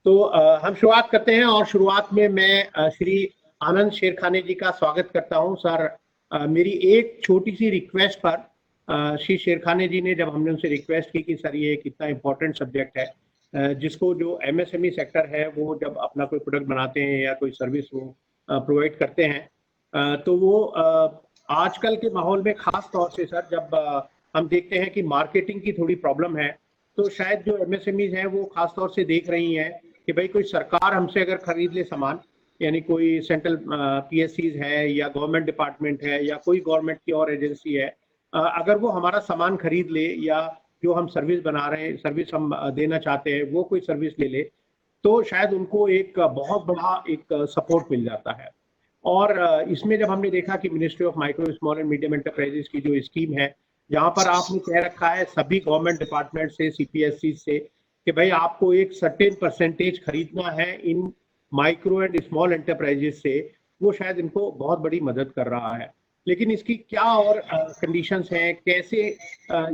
तो हम शुरुआत करते हैं और शुरुआत में मैं श्री आनंद शेरखाने जी का स्वागत करता हूं। सर, मेरी एक छोटी सी रिक्वेस्ट पर श्री शेरखाने जी ने, जब हमने उनसे रिक्वेस्ट की कि सर ये एक इतना इम्पोर्टेंट सब्जेक्ट है जिसको जो एमएसएमई सेक्टर है वो जब अपना कोई प्रोडक्ट बनाते हैं या कोई सर्विस वो प्रोवाइड करते हैं, तो वो आजकल के माहौल में खास तौर से सर जब हम देखते हैं कि मार्केटिंग की थोड़ी प्रॉब्लम है, तो शायद जो एमएसएमईज हैं वो खास तौर से देख रही हैं कि भाई कोई सरकार हमसे अगर खरीद ले सामान, यानी कोई सेंट्रल पीएससीज है या गवर्नमेंट डिपार्टमेंट है या कोई गवर्नमेंट की और एजेंसी है, अगर वो हमारा सामान खरीद ले या जो हम सर्विस बना रहे हैं, सर्विस हम देना चाहते हैं, वो कोई सर्विस ले ले, तो शायद उनको एक बहुत बड़ा एक सपोर्ट मिल जाता है। और इसमें जब हमने देखा कि ministry of micro small and medium enterprises की जो स्कीम है, जहां पर आपने कह रखा है सभी गवर्नमेंट डिपार्टमेंट से, सीपीएससी से, कि भाई आपको एक सर्टेन परसेंटेज खरीदना है इन माइक्रो एंड स्मॉल एंटरप्राइजेस से, वो शायद इनको बहुत बड़ी मदद कर रहा है। लेकिन इसकी क्या और कंडीशंस हैं, कैसे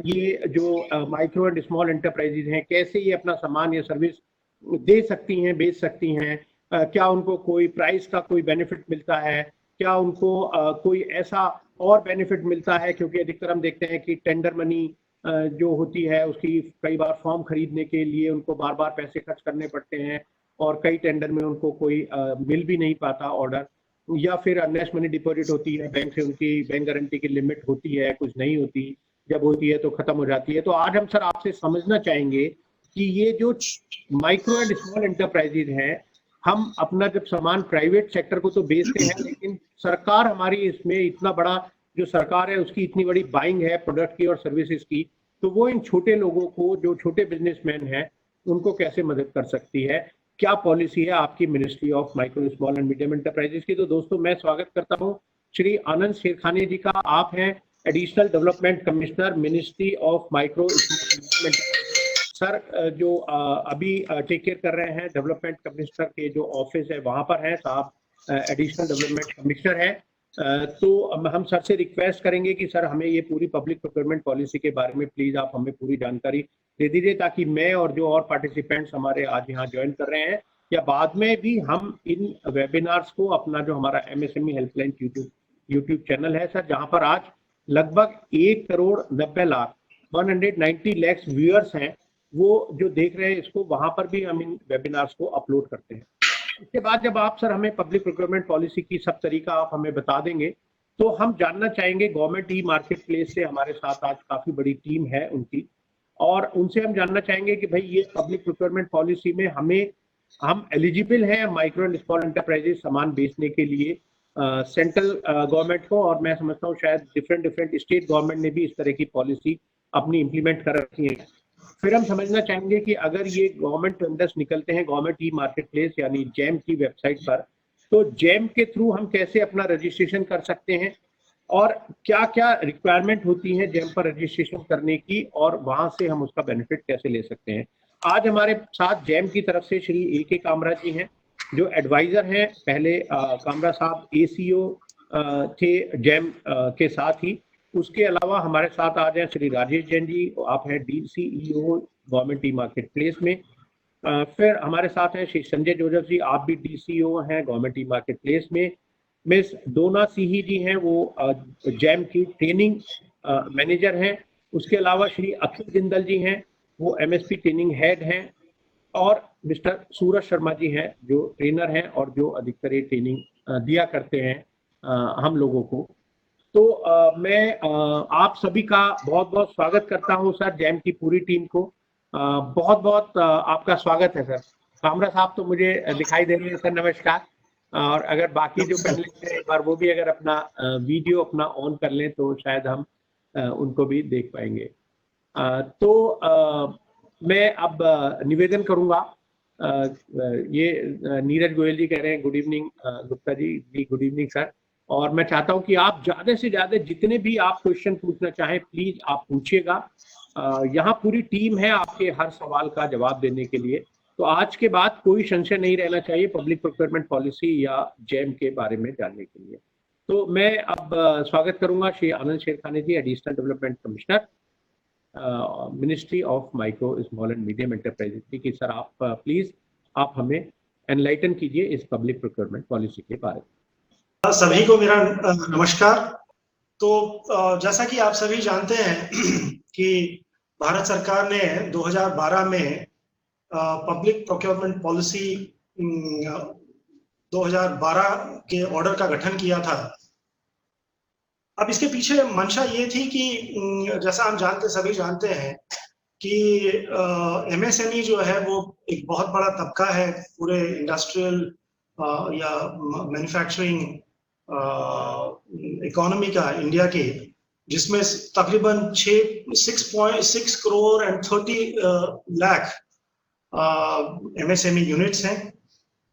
ये जो माइक्रो एंड स्मॉल एंटरप्राइजेस हैं, कैसे ये अपना सामान या सर्विस दे सकती हैं, बेच सकती हैं, क्या उनको कोई प्राइस का कोई बेनिफिट मिलता है, क्या उनको कोई ऐसा और बेनिफिट मिलता है, क्योंकि अधिकतर हम देखते हैं कि टेंडर मनी जो होती है उसकी कई बार फॉर्म खरीदने के लिए उनको बार बार पैसे खर्च करने पड़ते हैं और कई टेंडर में उनको कोई मिल भी नहीं पाता ऑर्डर, या फिर अर्नेस्ट मनी डिपॉजिट होती है बैंक से, उनकी बैंक गारंटी की लिमिट होती है, कुछ नहीं होती, जब होती है तो खत्म हो जाती है। तो आज हम सर आपसे समझना चाहेंगे कि ये जो माइक्रो एंड स्मॉल एंटरप्राइजेज हैं, हम अपना जब सामान प्राइवेट सेक्टर को तो बेचते हैं, लेकिन सरकार हमारी इसमें इतना बड़ा, जो सरकार है उसकी इतनी बड़ी बाइंग है प्रोडक्ट की और सर्विसेज की, तो वो इन छोटे लोगों को, जो छोटे बिजनेसमैन हैं, उनको कैसे मदद कर सकती है? क्या पॉलिसी है आपकी ministry of micro small and medium enterprises की? तो दोस्तों मैं स्वागत करता हूं श्री आनंद शेरखाने जी का। आप हैं additional development commissioner, ministry of micro small sir, जो अभी टेक केयर कर रहे हैं डेवलपमेंट कमिश्नर के जो ऑफिस है वहां पर हैं साहब, एडिशनल डेवलपमेंट कमिश्नर है। तो हम सर से रिक्वेस्ट करेंगे कि सर हमें ये पूरी पब्लिक प्रोक्योरमेंट पॉलिसी के बारे में प्लीज आप हमें पूरी जानकारी दे दीजिए, ताकि मैं और जो और पार्टिसिपेंट्स हमारे आज यहाँ ज्वाइन कर रहे हैं या बाद में भी हम इन वेबिनार्स को, अपना जो हमारा एमएसएमई हेल्पलाइन यूट्यूब चैनल है सर, जहाँ पर आज लगभग 1,90,00,000 190 लाख व्यूअर्स हैं, वो जो देख रहे हैं इसको, वहां पर भी हम इन वेबिनार्स को अपलोड करते हैं। इसके बाद जब आप सर हमें पब्लिक प्रोक्योरमेंट पॉलिसी की सब तरीका आप हमें बता देंगे, तो हम जानना चाहेंगे, गवर्नमेंट ई मार्केट प्लेस से हमारे साथ आज काफी बड़ी टीम है उनकी, और उनसे हम जानना चाहेंगे कि भाई ये पब्लिक प्रोक्योरमेंट पॉलिसी में हम एलिजिबल हैं माइक्रो एंड स्मॉल एंटरप्राइजेस सामान बेचने के लिए सेंट्रल गवर्नमेंट को, और मैं समझता हूँ शायद डिफरेंट स्टेट गवर्नमेंट ने भी इस तरह की पॉलिसी अपनी इंप्लीमेंट कर रखी है। फिर हम समझना चाहेंगे कि अगर ये गवर्नमेंट टेंडर्स निकलते हैं गवर्नमेंट ई मार्केट प्लेस यानी जैम की वेबसाइट पर, तो जैम के थ्रू हम कैसे अपना रजिस्ट्रेशन कर सकते हैं और क्या क्या रिक्वायरमेंट होती है जैम पर रजिस्ट्रेशन करने की, और वहां से हम उसका बेनिफिट कैसे ले सकते हैं। आज हमारे साथ जैम की तरफ से श्री ए.के. कामरा जी हैं, जो एडवाइजर हैं। पहले कामरा साहब एसीओ थे जैम के साथ ही। उसके अलावा हमारे साथ आ जाए श्री राजेश जैन जी, आप हैं DCEO government e market place में। फिर हमारे साथ हैं श्री संजय जोजफ जी, आप भी DCO हैं गवर्नमेंट ई मार्केट प्लेस में। मिस डोना सिही जी हैं, वो जैम की ट्रेनिंग मैनेजर हैं। उसके अलावा श्री अखिल जिंदल जी हैं, वो MSP ट्रेनिंग हेड हैं। और मिस्टर सूरज शर्मा जी हैं, जो ट्रेनर हैं और जो अधिकतर ये ट्रेनिंग दिया करते हैं हम लोगों को। तो मैं आप सभी का बहुत बहुत स्वागत करता हूं सर, जैम की पूरी टीम को बहुत बहुत आपका स्वागत है सर। कामरा साहब तो मुझे दिखाई दे रहे हैं सर, नमस्कार। और अगर बाकी जो पैनलिस्ट हैं, एक बार वो भी अगर अपना वीडियो अपना ऑन कर लें तो शायद हम उनको भी देख पाएंगे। तो मैं अब निवेदन करूंगा, ये नीरज गोयल जी कह रहे हैं good evening Gupta ji good evening sir. और मैं चाहता हूं कि आप ज्यादा से ज्यादा जितने भी आप क्वेश्चन पूछना चाहें प्लीज आप पूछिएगा। यहाँ पूरी टीम है आपके हर सवाल का जवाब देने के लिए। तो आज के बाद कोई संशय नहीं रहना चाहिए पब्लिक प्रोक्योरमेंट पॉलिसी या जैम के बारे में जानने के लिए। तो मैं अब स्वागत करूंगा Shri Anand Sherkhane ji, additional development commissioner, ministry of micro small and medium enterprises की। सर आप प्लीज आप हमें एनलाइटन कीजिए इस पब्लिक प्रोक्योरमेंट पॉलिसी के बारे में। सभी को मेरा नमस्कार। तो जैसा कि आप सभी जानते हैं कि भारत सरकार ने 2012 में पब्लिक प्रोक्योरमेंट पॉलिसी 2012 के ऑर्डर का गठन किया था। अब इसके पीछे मंशा ये थी कि जैसा हम सभी जानते हैं कि एमएसएमई जो है वो एक बहुत बड़ा तबका है पूरे इंडस्ट्रियल या मैन्युफैक्चरिंग इकोनॉमी का इंडिया के, जिसमें तकरीबन 6.6 crore and 30 lakh MSME units हैं।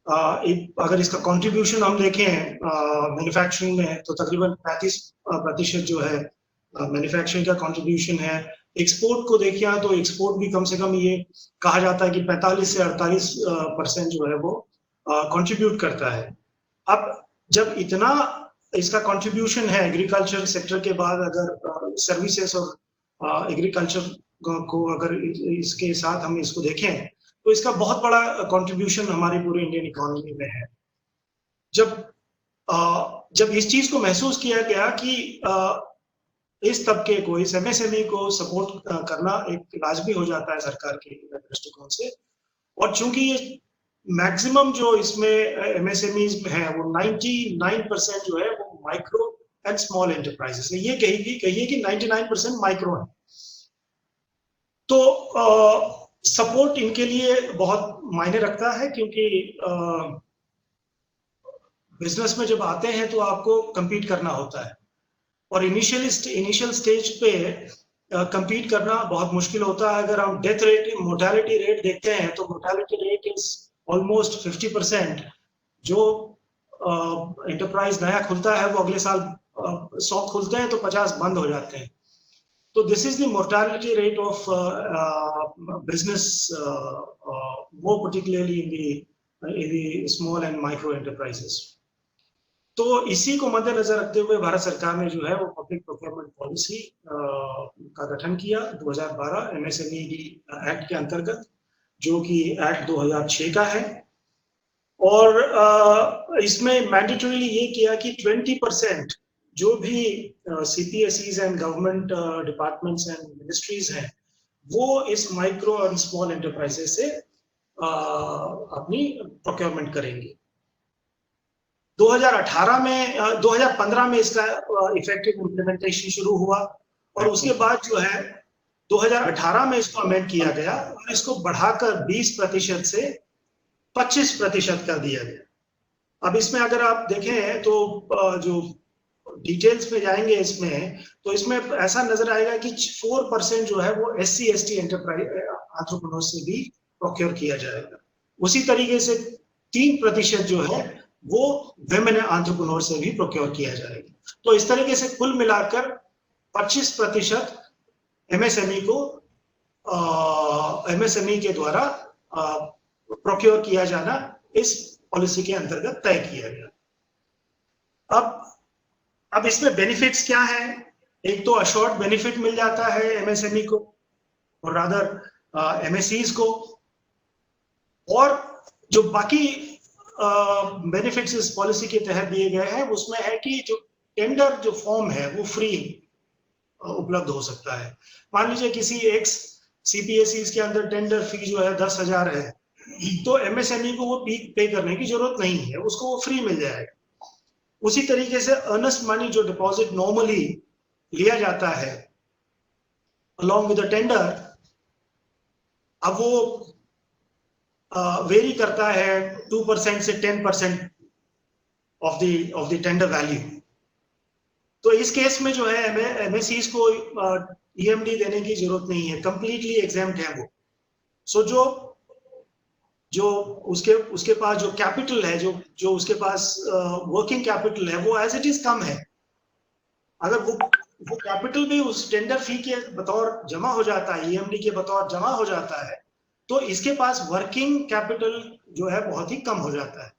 अगर इसका कंट्रीब्यूशन हम देखें मैन्युफैक्चरिंग में तो तकरीबन 35% जो है मैन्युफैक्चरिंग का कंट्रीब्यूशन है। एक्सपोर्ट को देखिए तो एक्सपोर्ट भी कम से कम ये कहा जाता है कि 45 से 48% जो है वो कंट्रीब्यूट करता है। अब जब इतना इसका कंट्रीब्यूशन है एग्रीकल्चर सेक्टर के बाद, अगर सर्विसेज और एग्रीकल्चर को अगर इसके साथ हम इसको देखें तो इसका बहुत बड़ा कंट्रीब्यूशन हमारी पूरी इंडियन इकोनॉमी में है। जब इस चीज को महसूस किया गया कि इस तबके को, इस एमएसएमई को सपोर्ट करना एक लाजमी हो जाता है सरकार के दृष्टिकोण से, और चूंकि ये मैक्सिमम जो इसमें एमएसएमईज है वो 99% जो है वो माइक्रो एंड स्मॉल एंटरप्राइजेस है। ये कहिए कि 99% माइक्रो है। तो सपोर्ट इनके लिए बहुत मायने रखता है, क्योंकि बिजनेस में जब आते हैं तो आपको compete करना होता है, और इनिशियल स्टेज पे compete करना बहुत मुश्किल होता है। अगर हम डेथ रेट, मोर्टेलिटी रेट देखते हैं तो मोर्टेलिटी रेट इज ऑलमोस्ट 50%। जो एंटरप्राइज नया खुलता है वो अगले साल 100 खुलते हैं तो 50 बंद हो जाते हैं। तो this is the mortality rate of business, more particularly in the small and micro enterprises. तो इसी को मद्देनजर रखते हुए भारत सरकार ने जो है वो पब्लिक प्रोक्योरमेंट पॉलिसी का गठन किया 2012 एमएसएमई एक्ट के अंतर्गत, जो कि एक्ट 2006 का है। और इसमें मैंडेटरीली ये किया कि 20% जो भी CPSEs and government departments and ministries हैं वो इस माइक्रो और स्मॉल एंटरप्राइजेस से अपनी प्रोक्योरमेंट करेंगे। 2015 में इसका इफेक्टिव इम्प्लीमेंटेशन शुरू हुआ, और उसके बाद जो है 2018 में इसको अमेंड किया गया और इसको बढ़ाकर 20% से 25% कर दिया गया। अब इसमें अगर आप देखें तो जो डिटेल्स में जाएंगे इसमें, तो इसमें ऐसा नजर आएगा कि 4% जो है वो SC/ST एंटरप्राइज एंटरप्रेन्योर्स से भी प्रोक्योर किया जाएगा। उसी तरीके से 3% जो है वो विमेन एंटरप्रेन्योर से भी प्रोक्योर किया जाएगा। तो इस तरीके से कुल मिलाकर 25% एमएसएमई को एमएसएमई के द्वारा प्रोक्योर किया जाना इस पॉलिसी के अंतर्गत तय किया गया। अब इसमें बेनिफिट्स क्या है? एक तो अशोर्ड बेनिफिट मिल जाता है एमएसएमई को और रादर एमएसईज को, और जो बाकी बेनिफिट्स इस पॉलिसी के तहत दिए गए हैं उसमें है कि जो टेंडर जो फॉर्म है वो फ्री उपलब्ध हो सकता है। मान लीजिए किसी एक सीपीएसईज के अंदर टेंडर फी जो है 10,000 है, तो एमएसएमई को वो पे करने की जरूरत नहीं है, उसको वो फ्री मिल जाएगा। उसी तरीके से अर्नेस्ट मनी जो डिपॉजिट नॉर्मली लिया जाता है अलॉन्ग विद द टेंडर, अब वो वेरी करता है 2% से 10% ऑफ द टेंडर वैल्यू। तो इस केस में जो है एमएसईज को ईएमडी देने की जरूरत नहीं है, कंप्लीटली एग्जेम्प्ट है वो। सो जो उसके पास जो कैपिटल है, जो उसके पास वर्किंग कैपिटल है वो एज इट इज कम है। अगर वो कैपिटल भी उस टेंडर फी के बतौर जमा हो जाता है, ईएमडी के बतौर जमा हो जाता है, तो इसके पास वर्किंग कैपिटल जो है बहुत ही कम हो जाता है।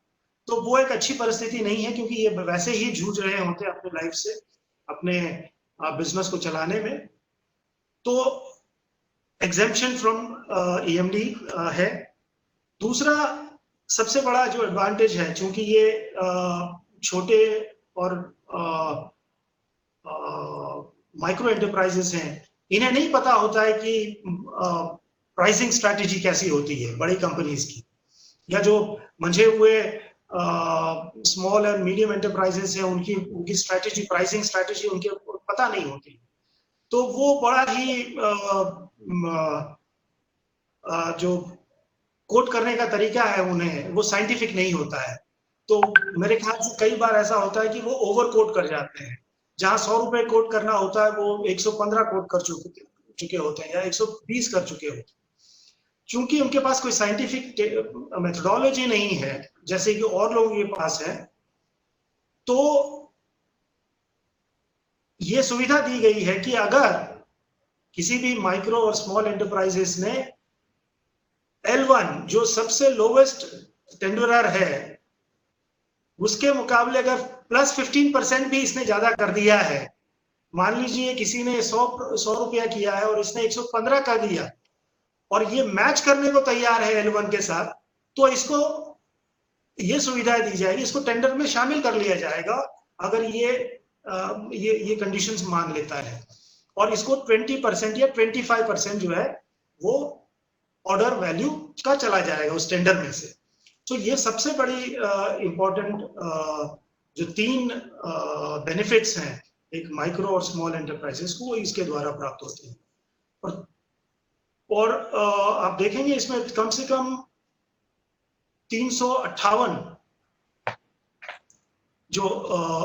तो वो एक अच्छी परिस्थिति नहीं है, क्योंकि ये वैसे ही जूझ रहे होते हैं अपने लाइफ से, अपने बिजनेस को चलाने में। तो एग्जेम्पशन फ्रॉम ईएमडी है। दूसरा, सबसे बड़ा जो एडवांटेज है, चूंकि ये छोटे और माइक्रो एंटरप्राइजेस हैं, इन्हें नहीं पता होता है कि प्राइसिंग स्ट्रैटेजी कैसी होती है बड़ी कंपनीज की, या जो मंझे हुए स्मॉल एंड मीडियम एंटरप्राइजेस हैं उनकी स्ट्रैटेजी, प्राइसिंग स्ट्रैटेजी उनके पता नहीं होती। तो वो बड़ा ही जो कोट करने का तरीका है उन्हें, वो साइंटिफिक नहीं होता है। तो मेरे ख्याल से कई बार ऐसा होता है कि वो ओवर कोट कर जाते हैं, जहां 100 रुपए कोट करना होता है वो 115 कोट कर चुके होते हैं या 120 कर चुके होते हैं। चूंकि उनके पास कोई साइंटिफिक मेथोडोलॉजी नहीं है जैसे कि और लोगों के पास है, तो ये सुविधा दी गई है कि अगर किसी भी माइक्रो और स्मॉल एंटरप्राइजेस ने L1 जो सबसे लोवेस्ट टेंडरर है उसके मुकाबले अगर प्लस 15% भी इसने ज्यादा कर दिया है, मान लीजिए किसी ने 100 रुपया किया है और इसने 115 कर दिया और ये मैच करने को तैयार है L1 के साथ, तो इसको ये सुविधा दी जाएगी, इसको टेंडर में शामिल कर लिया जाएगा अगर ये कंडीशंस मान लेता है, और इसको 20% या 25% जो है वो ऑर्डर वैल्यू का चला जाएगा उस टेंडर में से। तो ये सबसे बड़ी इंपॉर्टेंट जो 3 बेनिफिट्स हैं एक माइक्रो और स्मॉल एंटरप्राइजेस को, इसके द्वारा प्राप्त होते हैं। और आप देखेंगे इसमें कम से कम 358 जो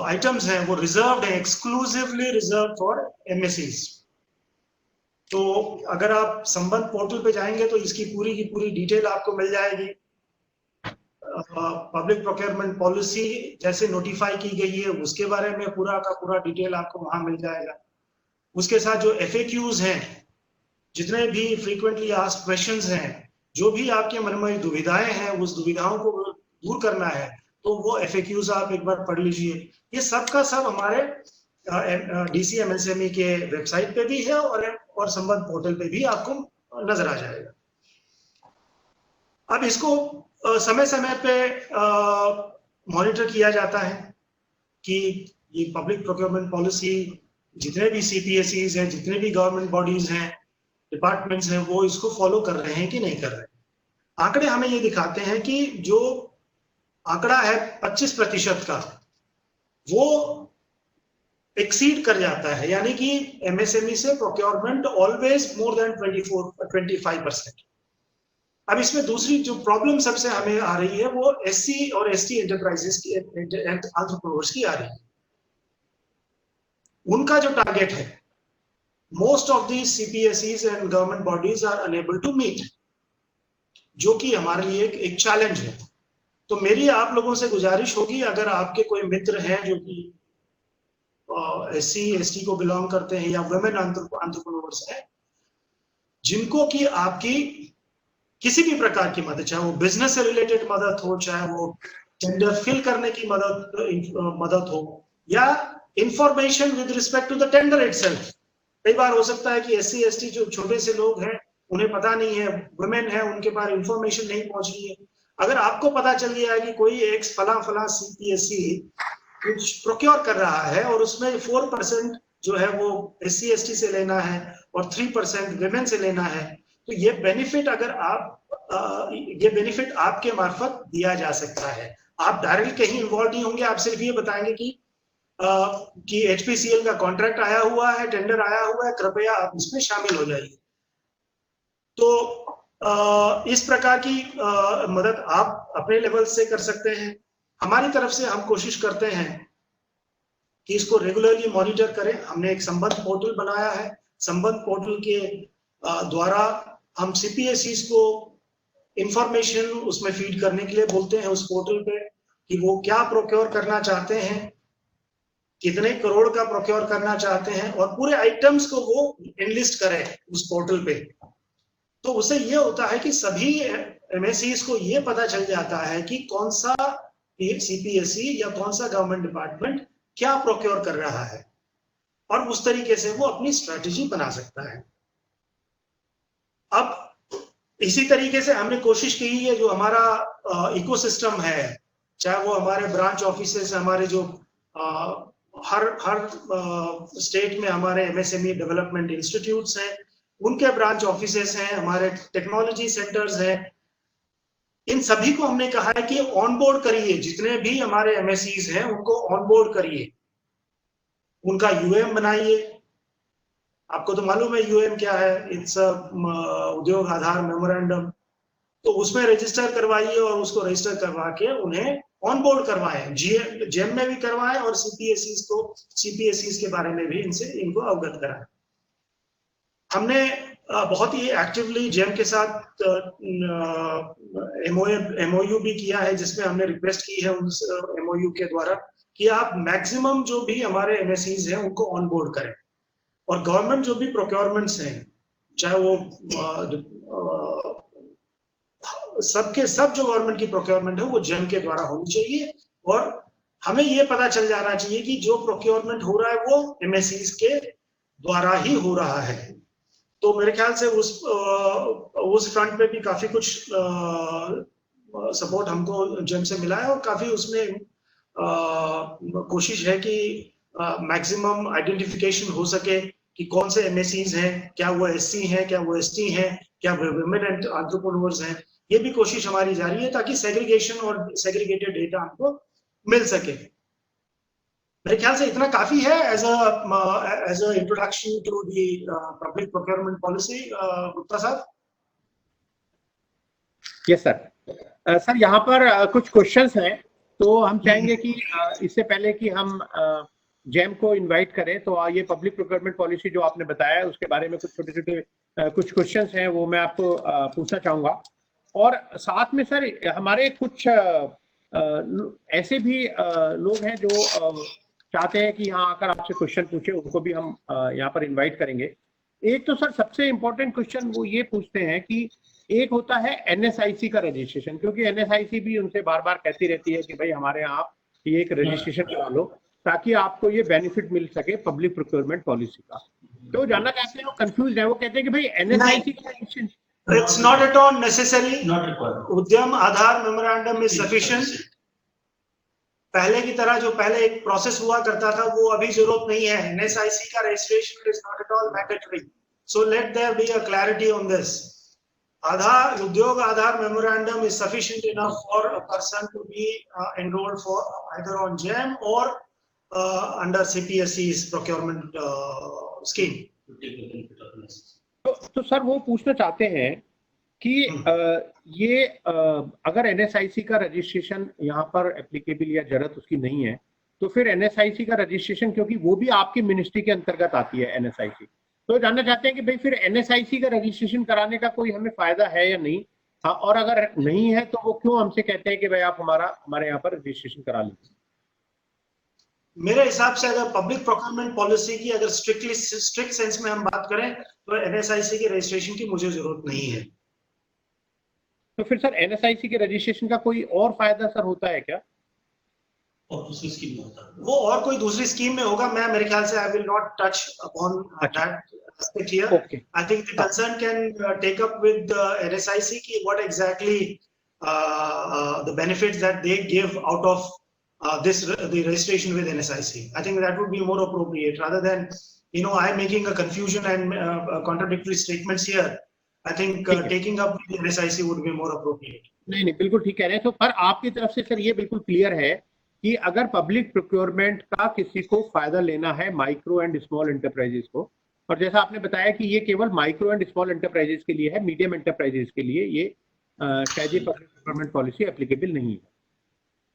आइटम्स हैं वो रिजर्व्ड है, एक्सक्लूसिवली रिजर्व फॉर एमएससीज। तो अगर आप संबंध पोर्टल पे जाएंगे तो इसकी पूरी की पूरी डिटेल आपको मिल जाएगी। पब्लिक प्रोक्योरमेंट पॉलिसी जैसे नोटिफाई की गई है उसके बारे में पूरा का पूरा डिटेल आपको वहां मिल जाएगा। उसके साथ जो FAQs हैं, जितने भी फ्रीक्वेंटली आस्क्ड क्वेश्चंस हैं, जो भी आपके मन में दुविधाएं हैं, उस दुविधाओं को दूर करना है तो वो FAQs आप एक बार पढ़ लीजिए। ये सब का सब हमारे DCMSME के वेबसाइट पे भी है और संबंध पोर्टल पे भी आपको नजर आ जाएगा। अब इसको समय समय पे मॉनिटर किया जाता है कि ये पब्लिक प्रोक्योरमेंट पॉलिसी जितने भी CPSEs हैं, जितने भी गवर्नमेंट बॉडीज हैं, डिपार्टमेंट्स हैं, वो इसको फॉलो कर रहे हैं कि नहीं कर रहे हैं। आंकड़े हमें ये दिखाते हैं कि जो आंकड़ा है 25% का, वो एक्सीड कर जाता है, यानी कि MSME से प्रोक्योरमेंट ऑलवेज मोर देन 25%। अब इसमें दूसरी जो प्रॉब्लम सबसे हमें आ रही है वो SC और ST एंटरप्राइजेस की, एंटरप्रेन्योर्स की आ रही है। उनका जो टारगेट है, most of the CPSEs and government bodies are unable to meet, जो कि हमारे लिए एक चैलेंज है। तो मेरी आप लोगों से गुजारिश होगी, अगर आपके कोई मित्र हैं जो कि SC ST को बिलोंग करते हैं या वुमेन एंटरप्रेन्योर्स हैं, जिनको कि आपकी किसी भी प्रकार की मदद, चाहे वो बिजनेस से रिलेटेड मदद हो, चाहे वो टेंडर फिल करने की मदद हो, या information with respect to the tender itself. कई बार हो सकता है कि SC ST जो छोटे से लोग हैं उन्हें पता नहीं है, वुमेन है, उनके पास इंफॉर्मेशन नहीं पहुंच रही है। अगर आपको पता चल गया है कि कोई एक फला CPSE कुछ प्रोक्योर कर रहा है और उसमें 4% जो है वो SC ST से लेना है और 3% वुमेन से लेना है, तो ये बेनिफिट अगर ये बेनिफिट आपके मार्फत दिया जा सकता है। आप डायरेक्ट कहीं इन्वॉल्व नहीं होंगे, आप सिर्फ ये बताएंगे कि HPCL का कॉन्ट्रैक्ट आया हुआ है, टेंडर आया हुआ है, कृपया आप इसमें शामिल हो जाइए। तो इस प्रकार की मदद आप अपने लेवल से कर सकते हैं। हमारी तरफ से हम कोशिश करते हैं कि इसको रेगुलरली मॉनिटर करें। हमने एक संबंध पोर्टल बनाया है। संबंध पोर्टल के द्वारा हम CPSEs को इंफॉर्मेशन उसमें फीड करने के लिए बोलते हैं उस पोर्टल पे कि वो क्या प्रोक्योर करना चाहते हैं, कितने करोड़ का प्रोक्योर करना चाहते हैं, और पूरे आइटम्स को वो इनलिस्ट करें उस पोर्टल पे। तो उससे ये होता है कि सभी MSCs को ये पता चल जाता है कि कौन सा CPSE या कौन सा गवर्नमेंट डिपार्टमेंट क्या प्रोक्योर कर रहा है, और उस तरीके से वो अपनी स्ट्रेटेजी बना सकता है। अब इसी तरीके से हमने कोशिश की है जो हमारा इकोसिस्टम है, चाहे वो हमारे ब्रांच ऑफिसेस, हमारे जो हर स्टेट में हमारे एमएसएमई डेवलपमेंट इंस्टीट्यूट्स हैं, उनके ब्रांच ऑफिसेस हैं, हमारे टेक्नोलॉजी सेंटर्स हैं, इन सभी को हमने कहा है कि ऑनबोर्ड करिए, जितने भी हमारे एमएससीज हैं उनको ऑनबोर्ड करिए, उनका यूएम बनाइए। आपको तो मालूम है यूएम क्या है, इट्स उद्योग आधार मेमोरेंडम। तो उसमें रजिस्टर करवाइए और उसको रजिस्टर करवा के उन्हें ऑनबोर्ड करवाएं, जेम में भी करवाएं और सीपीएससीज के बारे में भी इनको अवगत कराएं। हमने बहुत ही एक्टिवली जेम के साथ एमओयू भी किया है, जिसमें हमने रिक्वेस्ट की है उस एमओयू के द्वारा कि आप मैक्सिमम जो भी हमारे एमएससीज हैं उनको ऑनबोर्ड करें, और गवर्नमेंट जो भी प्रोक्योरमेंट्स हैं, चाहे वो सबके सब जो गवर्नमेंट की प्रोक्योरमेंट है वो जेम के द्वारा होनी चाहिए, और हमें ये पता चल जाना चाहिए कि जो प्रोक्योरमेंट हो रहा है वो एमएससीज के द्वारा ही हो रहा है। तो मेरे ख्याल से उस फ्रंट पे भी काफी कुछ सपोर्ट हमको जेम से मिला है, और काफी उसमें कोशिश है कि मैक्सिमम आइडेंटिफिकेशन हो सके कि कौन से एमएससीज हैं, क्या वो एससी हैं, क्या वो एसटी हैं, क्या वो वुमेन एंड एंटरप्रेन्योर्स हैं। ये भी कोशिश हमारी जारी है ताकि सेग्रीगेशन और सेग्रीगेटेड डेटा हमको मिल सके। मेरे ख्याल से इतना काफी है as a introduction to the public procurement policy. Gupta साहब। Yes sir. सर यहाँ पर कुछ क्वेश्चंस हैं, तो हम चाहेंगे कि इससे पहले कि हम जेम को इनवाइट करें, तो ये पब्लिक प्रोक्योरमेंट पॉलिसी जो आपने बताया उसके बारे में कुछ छोटे छोटे कुछ क्वेश्चंस हैं, वो मैं आपको पूछना चाहूंगा। और साथ में सर हमारे कुछ ऐसे भी लोग हैं जो चाहते हैं कि यहाँ आकर आपसे क्वेश्चन पूछे, उनको भी हम यहाँ पर इनवाइट करेंगे। एक तो सर सबसे इम्पोर्टेंट क्वेश्चन वो ये पूछते हैं कि एक होता है एनएसआईसी का रजिस्ट्रेशन, क्योंकि एनएसआईसी भी उनसे बार बार कहती रहती है कि भाई हमारे यहाँ आप ये एक रजिस्ट्रेशन करा लो ताकि आपको ये बेनिफिट मिल सके पब्लिक प्रोक्योरमेंट पॉलिसी का। तो जानना चाहते हैं, वो कंफ्यूज है, वो कहते हैं कि भाई एनएसआईसी का registration It's not at all necessary. Not required. उद्यम आधार मेमोरेंडम इज सफिशिएंट। पहले की तरह जो पहले एक प्रोसेस हुआ करता था वो अभी जरूरत नहीं है। एनएसआईसी का registration is not at all mandatory, so let there be a clarity on this. Aadhaar Udyog Aadhaar memorandum is sufficient enough for a person to be enrolled for either on GeM और अंडर सीपीएससी's प्रोक्योरमेंट स्कीम। तो sir वो पूछना चाहते हैं कि ये अगर एनएसआईसी का रजिस्ट्रेशन यहाँ पर एप्लीकेबल या जरूरत उसकी नहीं है, तो फिर एनएसआईसी का रजिस्ट्रेशन, क्योंकि वो भी आपकी मिनिस्ट्री के अंतर्गत आती है एनएसआईसी, तो जानना चाहते हैं कि भाई फिर एनएसआईसी का रजिस्ट्रेशन कराने का कोई हमें फायदा है या नहीं। हाँ, और अगर नहीं है तो वो क्यों हमसे कहते हैं कि भाई आप हमारे यहाँ पर रजिस्ट्रेशन करा लीजिए। मेरे हिसाब से अगर पब्लिक प्रोक्योरमेंट पॉलिसी की अगर स्ट्रिक्ट सेंस में हम बात करें तो एनएसआईसी के रजिस्ट्रेशन की मुझे जरूरत नहीं है। तो फिर सर एनएसआईसी के रजिस्ट्रेशन का कोई और फायदा सर होता है क्या? और दूसरी स्कीम में होता है वो, और कोई दूसरी स्कीम में होगा। मैं मेरे ख्याल से I will not touch upon that aspect here. Okay. I think the concern can take up with NSIC ki what exactly the benefits that they give out of the registration with NSIC. I think that would be more appropriate rather than I making a confusion and contradictory statements here. I think taking up with NSIC would be more appropriate. नहीं बिल्कुल ठीक कह रहे हैं। तो पर आपकी तरफ से सर ये बिल्कुल क्लियर है कि अगर पब्लिक प्रोक्योरमेंट का किसी को फायदा लेना है माइक्रो एंड स्मॉल एंटरप्राइजेस को, और जैसा आपने बताया कि ये केवल माइक्रो एंड स्मॉल एंटरप्राइजेस के लिए है, मीडियम एंटरप्राइजेस के लिए ये शायद ये पब्लिक प्रोक्योरमेंट पॉलिसी एप्लीकेबल नहीं है,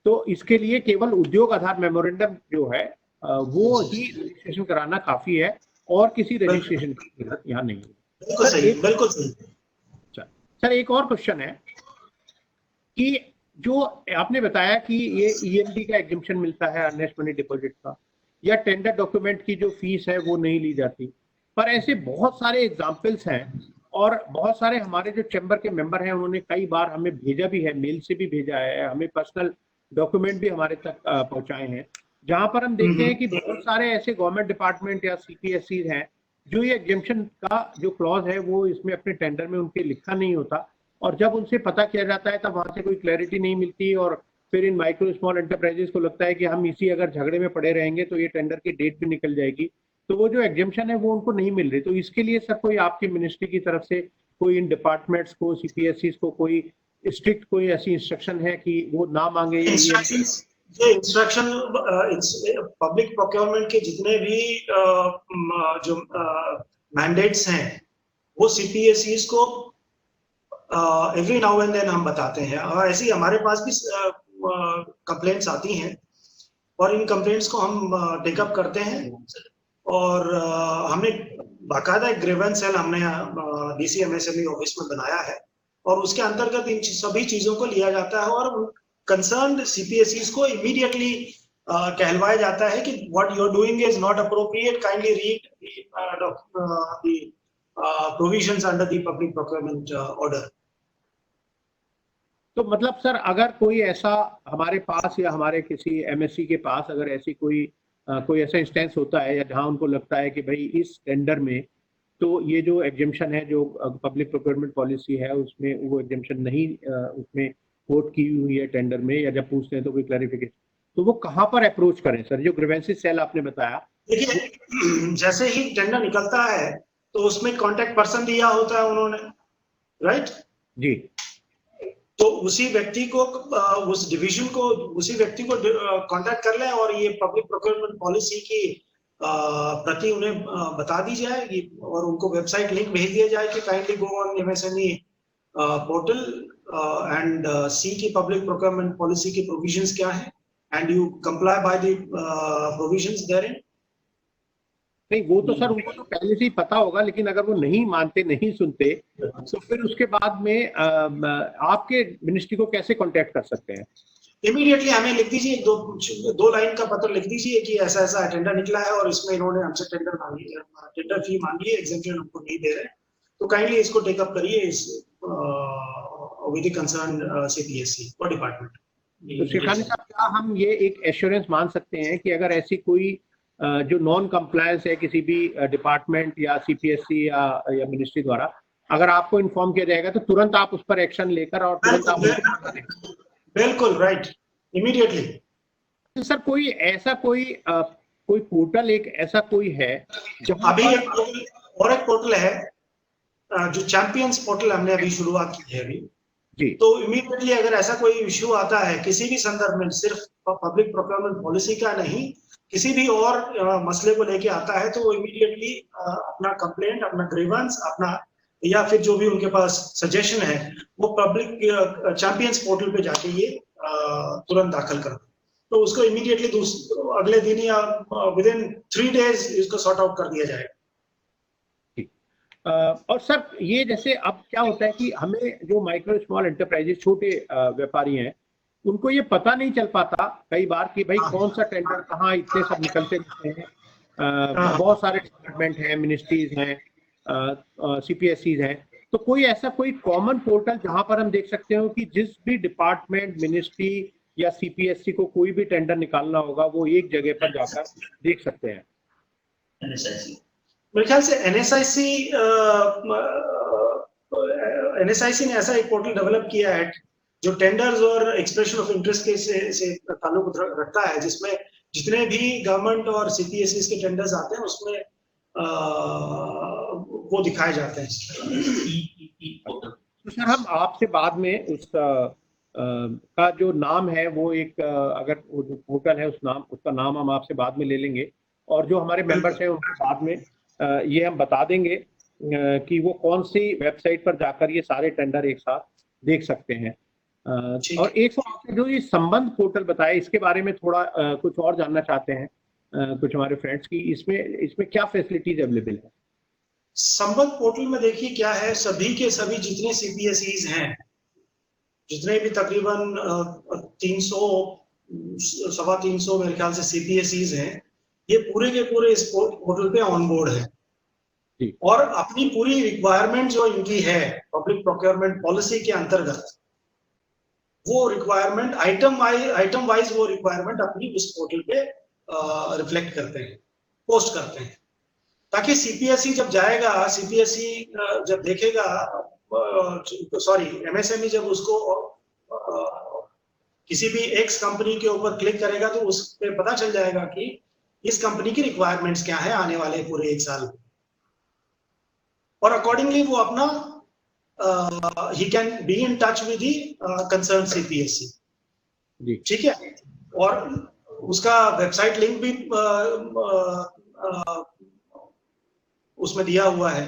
तो इसके लिए केवल उद्योग आधार मेमोरेंडम जो है वो ही रजिस्ट्रेशन कराना काफी है और किसी रजिस्ट्रेशन की जरूरत यहाँ नहीं है। बिल्कुल सही। सर एक और क्वेश्चन है कि जो आपने बताया कि ये ईएमडी का एग्जम्पशन मिलता है अर्नेस्ट मनी डिपॉजिट का, या टेंडर डॉक्यूमेंट की जो फीस है वो नहीं ली जाती, पर ऐसे बहुत सारे एग्जाम्पल्स हैं और बहुत सारे हमारे जो चैम्बर के मेंबर हैं उन्होंने कई बार हमें भेजा भी है, मेल से भी भेजा है, हमें पर्सनल डॉक्यूमेंट भी हमारे तक पहुंचाए हैं, जहां पर हम देखते हैं कि बहुत सारे ऐसे गवर्नमेंट डिपार्टमेंट या सीपीएससी हैं जो ये एग्जम्पशन का जो क्लॉज है वो इसमें अपने टेंडर में उनके लिखा नहीं होता, और जब उनसे पता किया जाता है तब वहां से कोई क्लैरिटी नहीं मिलती, और फिर इन माइक्रो स्मॉल एंटरप्राइजेस को लगता है कि हम इसी अगर झगड़े में पड़े रहेंगे तो ये टेंडर की डेट भी निकल जाएगी, तो वो जो एग्जेम्पशन है वो उनको नहीं मिल रही। तो इसके लिए सर कोई आपकी मिनिस्ट्री की तरफ से कोई इन डिपार्टमेंट्स को, सीपीएससी को कोई स्ट्रिक्ट कोई ऐसी इंस्ट्रक्शन है कि वो ना मांगे ये इंस्ट्रक्शन पब्लिक प्रोक्योरमेंट के जितने भी जो मैंडेट्स हैं वो सीपीएसईज को एवरी नाउ एंड देन हम बताते हैं, और ऐसे ही हमारे पास भी कंप्लेंट्स आती हैं और इन कंप्लेंट्स को हम टेकअप करते हैं। और हमने बाकायदा एक ग्रीवेंस सेल हमने डीसीएमएसएमई ऑफिस में बनाया है, और उसके अंतर्गत इन सभी चीजों को लिया जाता है और कंसर्न्ड सीपीएसईज को इमीडिएटली कहलवाया जाता है कि what you are doing is not appropriate, kindly read the provisions under the public procurement order. तो मतलब सर अगर कोई ऐसा हमारे पास या हमारे किसी एमएससी के पास अगर ऐसी कोई ऐसा इंस्टेंस होता है या जहां उनको लगता है कि भाई इस टेंडर में तो ये जो एग्जेम्पशन है जो पब्लिक प्रोक्योरमेंट पॉलिसी है उसमें वो एग्जेम्पशन नहीं उसमें कोट की हुई है टेंडर में, या जब पूछते हैं तो कोई क्लैरिफिकेशन, तो वो कहाँ पर अप्रोच करें सर? जो ग्रीवेंसेस सेल आपने बताया, देखिए जैसे ही टेंडर निकलता है तो उसमें कांटेक्ट पर्सन दिया होता है उन्होंने, राइट जी, तो उसी व्यक्ति को उस डिवीजन को उसी व्यक्ति को कांटेक्ट कर लें और ये पब्लिक प्रोक्योरमेंट पॉलिसी की प्रति उन्हें बता दी जाएगी और उनको वेबसाइट लिंक भेज दिया जाए कि kindly go on MSME portal and see की पब्लिक प्रोक्योरमेंट पॉलिसी की प्रोविजंस क्या है and you comply by the provisions therein. नहीं वो तो सर उनको तो पहले से ही पता होगा, लेकिन अगर वो नहीं मानते नहीं सुनते तो फिर उसके बाद में आपके मिनिस्ट्री को कैसे कांटेक्ट कर सकते हैं? इमीडिएटली हमें लिख दीजिए, दो लाइन का पत्र लिख दीजिए कि ऐसा ऐसा टेंडर निकला है और इसमें इन्होंने हमसे टेंडर मांगी है, टेंडर फी मांगी है, एग्जेम्पशन हमको नहीं दे रहे, तो काइंडली इसको टेकअप करिए इस विद द कंसर्न सीपीएससी और डिपार्टमेंट। तो शेरखानी साहब क्या हम ये एक एश्योरेंस मान सकते हैं कि अगर ऐसी कोई जो नॉन कंप्लायंस है किसी भी डिपार्टमेंट या सीपीएससी या मिनिस्ट्री द्वारा, अगर आपको इन्फॉर्म किया जाएगा तो तुरंत आप उस पर एक्शन लेकर और तुरंत आप बिल्कुल राइट इमीडिएटली। तो सर कोई ऐसा कोई पोर्टल एक ऐसा कोई है जहां अभी और एक पोर्टल है जो चैंपियंस पोर्टल हमने अभी शुरुआत की है अभी जी, तो इमीडिएटली अगर ऐसा कोई इश्यू आता है किसी भी संदर्भ में, सिर्फ पब्लिक प्रोक्योरमेंट पॉलिसी का नहीं, किसी भी और मसले को लेके आता है तो वो इमीडिएटली अपना कंप्लेंट, अपना ग्रीवेंस, अपना या फिर जो भी उनके पास सजेशन है वो पब्लिक चैंपियंस पोर्टल पे जाके ये तुरंत दाखिल कर दो, तो उसको इमीडिएटली अगले दिन या विद इन 3 days इसको सॉर्ट आउट कर दिया जाएगा। और सर ये जैसे अब क्या होता है कि हमें जो माइक्रो स्मॉल एंटरप्राइजेस छोटे व्यापारी हैं उनको ये पता नहीं चल पाता कई बार कि भाई कौन सा टेंडर कहाँ, इतने सब निकलते रहते हैं, बहुत सारे डिपार्टमेंट हैं, मिनिस्ट्रीज हैं, सीपीएससीज हैं, तो कोई ऐसा कोई कॉमन पोर्टल जहां पर हम देख सकते हो कि जिस भी डिपार्टमेंट, मिनिस्ट्री या सीपीएससी को कोई भी टेंडर निकालना होगा वो एक जगह पर जाकर देख सकते हैं? मेरे ख्याल से एनएसआईसी ने ऐसा एक पोर्टल डेवलप किया है जो टेंडर्स और एक्सप्रेशन ऑफ इंटरेस्ट के से ताल्लुक रखता है, जिसमें जितने भी गवर्नमेंट और सीपीएससी के टेंडर्स आते हैं उसमें वो दिखाए जाते हैं। तो सर हम आपसे बाद में उस का जो नाम है वो एक अगर वो जो पोर्टल है उसका नाम हम आपसे बाद में ले लेंगे, और जो हमारे मेंबर्स हैं उनके बाद में ये हम बता देंगे कि वो कौन सी वेबसाइट पर जाकर ये सारे टेंडर एक साथ देख सकते हैं। और एक सौ जो ये संबंध पोर्टल बताया इसके बारे में थोड़ा कुछ और जानना चाहते हैं कुछ हमारे फ्रेंड्स की, इसमें क्या फैसिलिटीज अवेलेबल है? संबंध पोर्टल में देखिए क्या है, सभी के सभी जितने सीपीएसईज हैं, जितने भी तकरीबन 300 सवा 300 मेरे ख्याल से सीपीएसईज हैं, ये पूरे के पूरे इस पोर्टल पे ऑन बोर्ड है और अपनी पूरी रिक्वायरमेंट जो इनकी है पब्लिक प्रोक्योरमेंट पॉलिसी के अंतर्गत, वो रिक्वायरमेंट आइटम वाइज वो रिक्वायरमेंट अपनी इस पोर्टल पे रिफ्लेक्ट करते हैं, पोस्ट करते हैं, ताकि सीपीएसई जब जाएगा, सीपीएसई जब देखेगा सॉरी एमएसएमई जब उसको किसी भी एक्स कंपनी के ऊपर क्लिक करेगा तो उस पे पता चल जाएगा कि इस कंपनी की रिक्वायरमेंट्स क्या है आने वाले पूरे 1 साल, और अकॉर्डिंगली वो अपना he can be in touch with the concerned CPSC, ठीक है, और उसका वेबसाइट लिंक भी उसमें दिया हुआ है,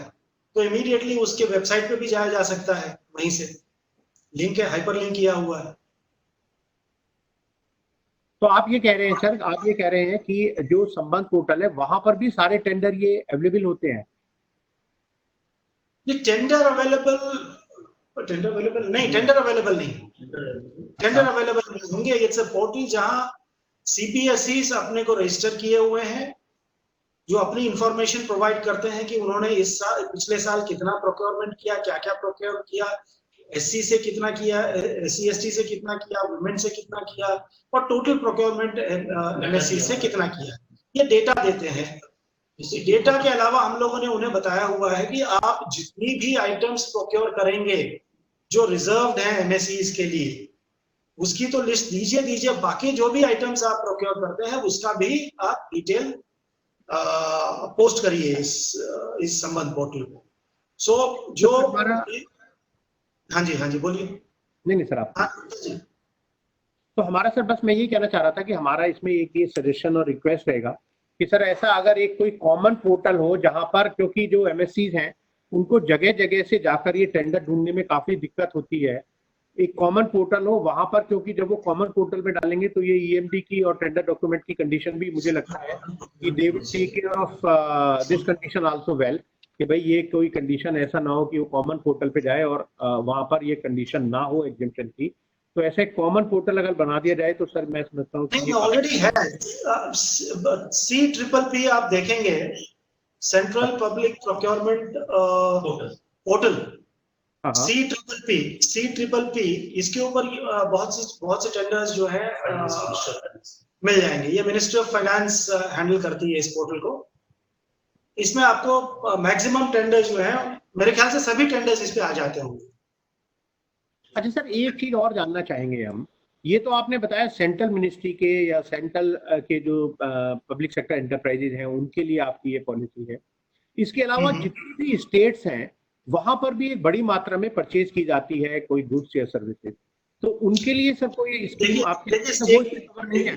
तो इमीडिएटली उसके वेबसाइट पे भी जाया जा सकता है, वहीं से लिंक है, हाइपर लिंक किया हुआ है। तो आप ये कह रहे हैं सर, आप ये कह रहे हैं कि जो संबंध पोर्टल है वहां पर भी सारे टेंडर ये अवेलेबल होते हैं? ये टेंडर अवेलेबल नहीं, टेंडर अवेलेबल नहीं होंगे। इट्स अ पोर्टल जहां सीपीएसईज अपने को रजिस्टर किए हुए हैं, जो अपनी इंफॉर्मेशन प्रोवाइड करते हैं कि उन्होंने इस साल, पिछले साल कितना प्रोक्योरमेंट किया, क्या क्या प्रोक्योर किया, एससी से कितना किया, एससी एसटी से कितना किया, वुमेन से कितना किया, और टोटल प्रोक्योरमेंट एमएससी से कितना किया, ये डेटा देते हैं। इस डेटा के अलावा हम लोगों ने उन्हें बताया हुआ है कि आप जितनी भी आइटम्स प्रोक्योर करेंगे जो रिजर्व्ड हैं एमएससीज के लिए, उसकी तो लिस्ट दीजिए, बाकी जो भी आइटम्स आप प्रोक्योर करते हैं उसका भी आप डिटेल पोस्ट करिए इस संबंध पोर्टल को। सो जो हाँ जी बोलिए। नहीं सर, आप हाँ जी। तो हमारा सर, बस मैं ये कहना चाह रहा था कि हमारा इसमें एक ये सजेशन और रिक्वेस्ट रहेगा कि सर ऐसा अगर एक कोई कॉमन पोर्टल हो जहां पर, क्योंकि जो एमएससीज हैं उनको जगह जगह से जाकर ये टेंडर ढूंढने में काफी दिक्कत होती है, एक कॉमन पोर्टल हो वहां पर, क्योंकि जब वो कॉमन पोर्टल में डालेंगे तो ये ईएमडी की और टेंडर डॉक्यूमेंट की कंडीशन भी मुझे लगता है कि they will take care of this condition also well, कि भाई ये कोई कंडीशन ऐसा ना हो कि वो कॉमन पोर्टल पे जाए और वहां पर ये कंडीशन ना हो एग्जेम्पशन की। तो ऐसे कॉमन पोर्टल अगर बना दिया जाए तो सर मैं समझता हूँ कि ऑलरेडी है। CPPP आप देखेंगे, central public procurement portal, CPPP, इसके ऊपर बहुत से टेंडर्स जो है मिल जाएंगे। ये मिनिस्ट्री ऑफ फाइनेंस हैंडल करती है इस पोर्टल को। इसमें आपको मैक्सिमम टेंडर जो है, मेरे ख्याल से सभी टेंडर्स इस पे आ जाते होंगे। अच्छा सर, एक चीज और जानना चाहेंगे हम, ये तो आपने बताया सेंट्रल मिनिस्ट्री के या सेंट्रल के जो पब्लिक सेक्टर एंटरप्राइजेज हैं उनके लिए आपकी ये पॉलिसी है, इसके अलावा जितनी भी स्टेट्स हैं वहां पर भी एक बड़ी मात्रा में परचेज की जाती है कोई गुड्स या सर्विसेज, तो उनके लिए सर कोई स्कीम आपके कवर नहीं है?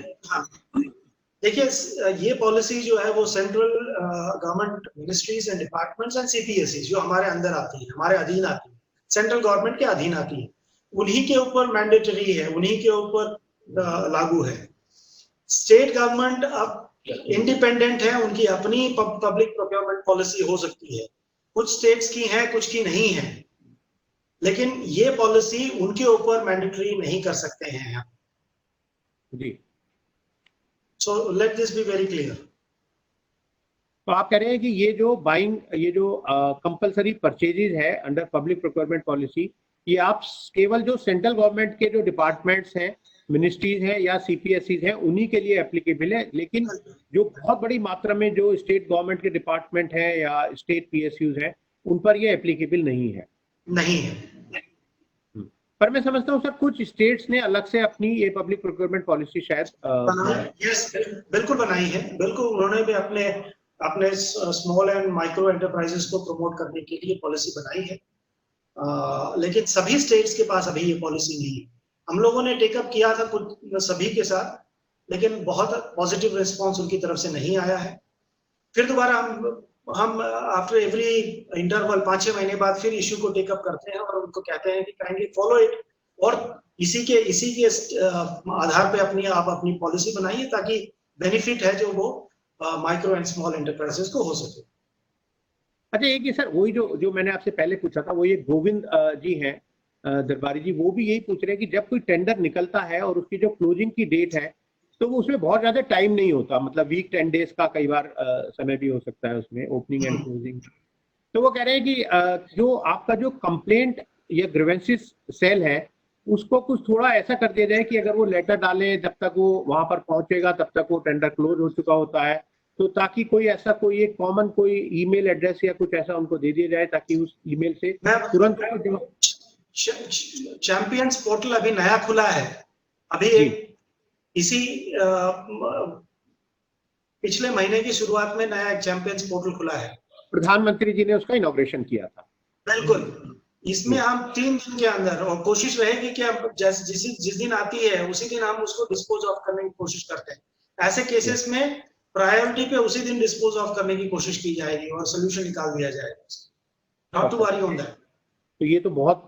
देखिए, ये पॉलिसी जो है वो central government ministries and departments and CPSC जो हमारे अंदर आती है, हमारे अधीन आती है, सेंट्रल गवर्नमेंट के अधीन आती है, उन्हीं के ऊपर मैंडेटरी है, उन्हीं के ऊपर लागू है। स्टेट गवर्नमेंट अब इंडिपेंडेंट है, उनकी अपनी पब्लिक प्रोक्योरमेंट पॉलिसी हो सकती है, कुछ स्टेट्स की है, कुछ की नहीं है, लेकिन ये पॉलिसी उनके ऊपर मैंडेटरी नहीं कर सकते हैं जी। So let this be very clear. तो आप कह रहे हैं कि ये जो बाइंग, ये जो कंपलसरी परचेजेज है अंडर पब्लिक प्रोक्योरमेंट पॉलिसी, ये आप केवल जो सेंट्रल गवर्नमेंट के जो डिपार्टमेंट्स हैं, मिनिस्ट्रीज हैं या सीपीएससीज हैं उन्हीं के लिए एप्लीकेबल है, लेकिन जो बहुत बड़ी मात्रा में जो स्टेट गवर्नमेंट के डिपार्टमेंट हैं या स्टेट पीएसयूज हैं उन पर ये एप्लीकेबल नहीं है? नहीं है। पर मैं समझता हूँ सर कुछ स्टेट्स ने अलग से अपनी ये पब्लिक प्रोक्योरमेंट पॉलिसी शायद यस बिल्कुल बनाई है, बिल्कुल उन्होंने भी अपने स्मॉल एंड माइक्रो एंटरप्राइजेस को प्रमोट करने के लिए पॉलिसी बनाई है, लेकिन सभी स्टेट्स के पास अभी ये पॉलिसी नहीं है। हम लोगों ने टेकअप किया था कुछ सभी के साथ, लेकिन बहुत पॉजिटिव रिस्पांस उनकी तरफ से नहीं आया है। फिर दोबारा हम आफ्टर एवरी इंटरवल 5-6 महीने बाद फिर इश्यू को टेकअप करते हैं और उनको कहते हैं कि काइंडली फॉलो इट, और इसी के आधार पे आप अपनी पॉलिसी बनाइए ताकि बेनिफिट है जो वो माइक्रो एंड स्मॉल एंटरप्राइजेस को हो सके। अच्छा, एक ही सर वही जो मैंने आपसे पहले पूछा था, वो ये गोविंद जी हैं दरबारी जी, वो भी यही पूछ रहे हैं कि जब कोई टेंडर निकलता है और उसकी जो क्लोजिंग की डेट है तो उसमें बहुत ज्यादा टाइम नहीं होता, मतलब वीक 10 डेज का कई बार समय भी हो सकता है उसमें, ओपनिंग एंड क्लोजिंग। तो वो कह रहे हैं कि जो आपका जो कंप्लेंट या ग्रीवेंसेस सेल है उसको कुछ थोड़ा ऐसा कर दिया जाए कि अगर वो लेटर डालें जब तक वो वहां पर पहुंचेगा तब तक वो टेंडर क्लोज हो चुका होता है, तो ताकि कोई ऐसा कोई एक कॉमन कोई ईमेल एड्रेस या कुछ ऐसा उनको दे दिया जाए ताकि उस ईमेल से तुरंत चैंपियंस पोर्टल अभी नया खुला है, अभी इसी पिछले महीने की शुरुआत में नया एक चैंपियंस पोर्टल खुला है। प्रधानमंत्री जी ने उसका इनॉग्रेशन किया था। बिल्कुल, इसमें हम 3 दिन के अंदर, और कोशिश रहेगी कि हम जिस दिन आती है उसी दिन हम उसको डिस्पोज ऑफ करने की कोशिश करते हैं। ऐसे केसेस में प्रायोरिटी पे उसी दिन डिस्पोज ऑफ करने की कोशिश की जाएगी और सोल्यूशन निकाल दिया जाएगा। Not to worry on that. तो ये तो बहुत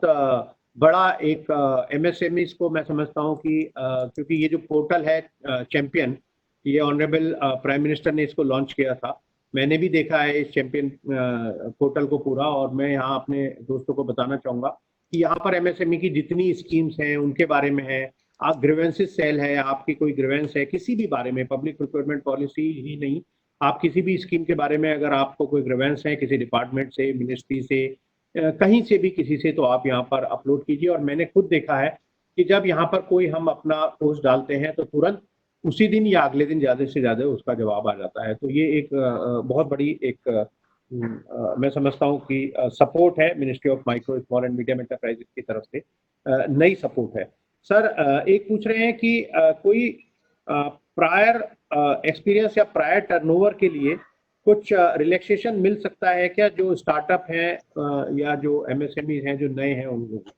बड़ा एक एमएसएमई को मैं समझता हूँ कि क्योंकि ये जो पोर्टल है चैंपियन, ये ऑनरेबल प्राइम मिनिस्टर ने इसको लॉन्च किया था। मैंने भी देखा है इस चैंपियन पोर्टल को पूरा, और मैं यहाँ अपने दोस्तों को बताना चाहूँगा कि यहाँ पर एमएसएमई की जितनी स्कीम्स हैं उनके बारे में है। आप ग्रीवेंसेस सेल है, आपकी कोई ग्रीवेंस है किसी भी बारे में, पब्लिक प्रोक्योरमेंट पॉलिसी ही नहीं, आप किसी भी स्कीम के बारे में अगर आपको कोई ग्रीवेंस है किसी डिपार्टमेंट से, मिनिस्ट्री से, कहीं से भी किसी से, तो आप यहाँ पर अपलोड कीजिए। और मैंने खुद देखा है कि जब यहाँ पर कोई हम अपना पोस्ट डालते हैं तो तुरंत उसी दिन या अगले दिन ज़्यादा से ज़्यादा उसका जवाब आ जाता है। तो ये एक बहुत बड़ी एक मैं समझता हूँ कि सपोर्ट है ministry of micro small and medium enterprises की तरफ से, नई सपोर्ट है। सर एक पूछ रहे हैं कि कोई प्रायर एक्सपीरियंस या प्रायर टर्नओवर के लिए कुछ रिलैक्सेशन मिल सकता है क्या, जो स्टार्टअप हैं या जो एमएसएमई हैं जो नए हैं उन लोगों?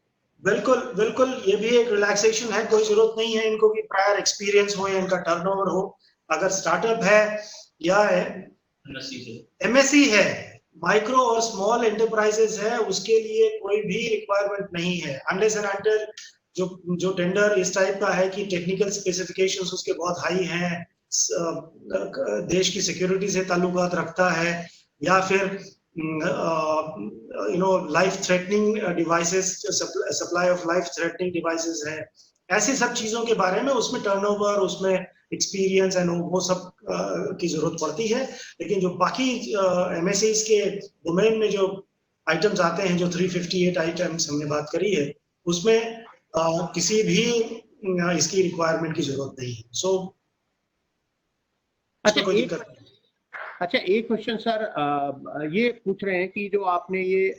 बिल्कुल बिल्कुल, ये भी एक रिलैक्सेशन है। कोई जरूरत नहीं है इनको कि प्रायर एक्सपीरियंस हो या इनका टर्नओवर हो। अगर स्टार्टअप है या एमएसई है, माइक्रो और स्मॉल एंटरप्राइजेस है, उसके लिए कोई भी रिक्वायरमेंट नहीं है, अनलेस एंड अनटिल जो टेंडर इस टाइप का है कि टेक्निकल स्पेसिफिकेशंस उसके बहुत हाई हैं, देश की सिक्योरिटी से ताल्लुकात रखता है, या फिर life threatening devices, supply of life threatening devices है, ऐसी सब चीजों के बारे में उसमें टर्नओवर, उसमें एक्सपीरियंस एंड वो सब की जरूरत पड़ती है। लेकिन जो बाकी एमएसईज के डोमेन में जो आइटम्स आते हैं, जो 358 आइटम्स हमने बात करी है, उसमें किसी भी इसकी रिक्वायरमेंट की जरूरत नहीं है। सो अच्छा एक क्वेश्चन सर, ये पूछ रहे हैं कि जो आपने ये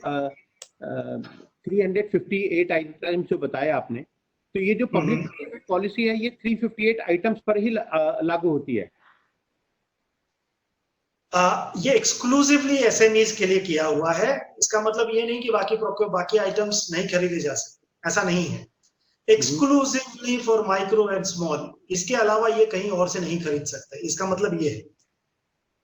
358 आइटम्स जो बताया आपने, तो ये जो पब्लिक पॉलिसी है ये 358 आइटम्स पर ही लागू होती है? ये एक्सक्लूसिवली एसएमईज के लिए किया हुआ है। इसका मतलब ये नहीं कि बाकी आइटम्स नहीं खरीदे जा सकते, ऐसा नहीं है। Exclusively for micro and small, इसके अलावा ये कहीं और से नहीं खरीद सकते, इसका मतलब ये है।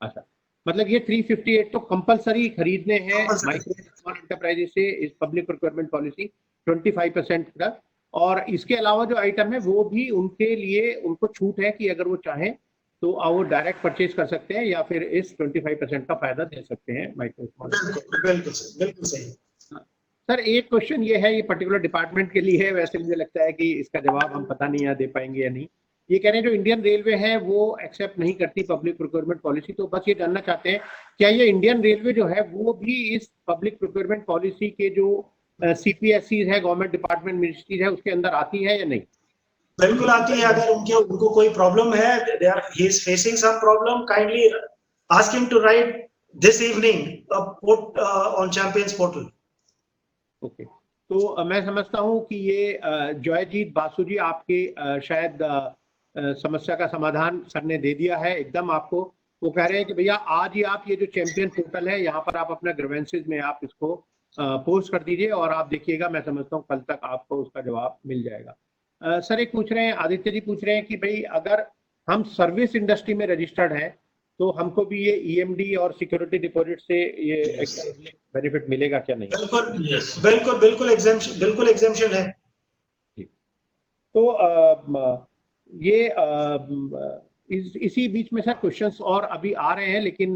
अच्छा, मतलब ये 358 तो कंपलसरी खरीदने हैं माइक्रो स्मॉल एंटरप्राइजेस से इस पब्लिक प्रोक्योरमेंट पॉलिसी 25% का, और इसके अलावा जो आइटम है वो भी उनके लिए, उनको छूट है कि अगर वो चाहें तो वो डायरेक्ट परचेज कर सकते हैं या फिर इस 25% का फायदा दे सकते हैं माइक्रो स्मॉल। बिल्कुल सही। सर एक क्वेश्चन ये है, ये पर्टिकुलर डिपार्टमेंट के लिए है, वैसे मुझे लगता है कि इसका जवाब हम पता नहीं दे पाएंगे या नहीं। ये कह रहे हैं जो इंडियन रेलवे है वो एक्सेप्ट नहीं करती पब्लिक प्रोक्योरमेंट पॉलिसी, तो बस ये जानना चाहते हैं क्या ये इंडियन रेलवे जो है वो भी इस पब्लिक प्रोक्योरमेंट पॉलिसी के जो सीपीएससी है, गवर्नमेंट डिपार्टमेंट मिनिस्ट्रीज है, उसके अंदर आती है या नहीं? बिल्कुल आती है। अगर उनको कोई प्रॉब्लम है, he is facing some problem, kindly ask him to write this evening on Champions Portal. Okay, तो मैं समझता हूँ कि ये जॉयजीत बासु जी आपके शायद समस्या का समाधान सर ने दे दिया है एकदम आपको। वो कह रहे हैं कि भैया आज ही आप ये जो चैंपियन पोर्टल है यहाँ पर आप अपना ग्रीवेंसेस में आप इसको पोस्ट कर दीजिए और आप देखिएगा, मैं समझता हूँ कल तक आपको उसका जवाब मिल जाएगा। सर एक पूछ रहे हैं, आदित्य जी पूछ रहे हैं कि भाई अगर हम सर्विस इंडस्ट्री में रजिस्टर्ड हैं तो हमको भी ये ईएमडी और सिक्योरिटी डिपॉजिट से ये बेनिफिट मिलेगा क्या? नहीं, बिल्कुल एग्जेम्पशन है। तो ये इसी बीच में सर क्वेश्चंस और अभी आ रहे हैं, लेकिन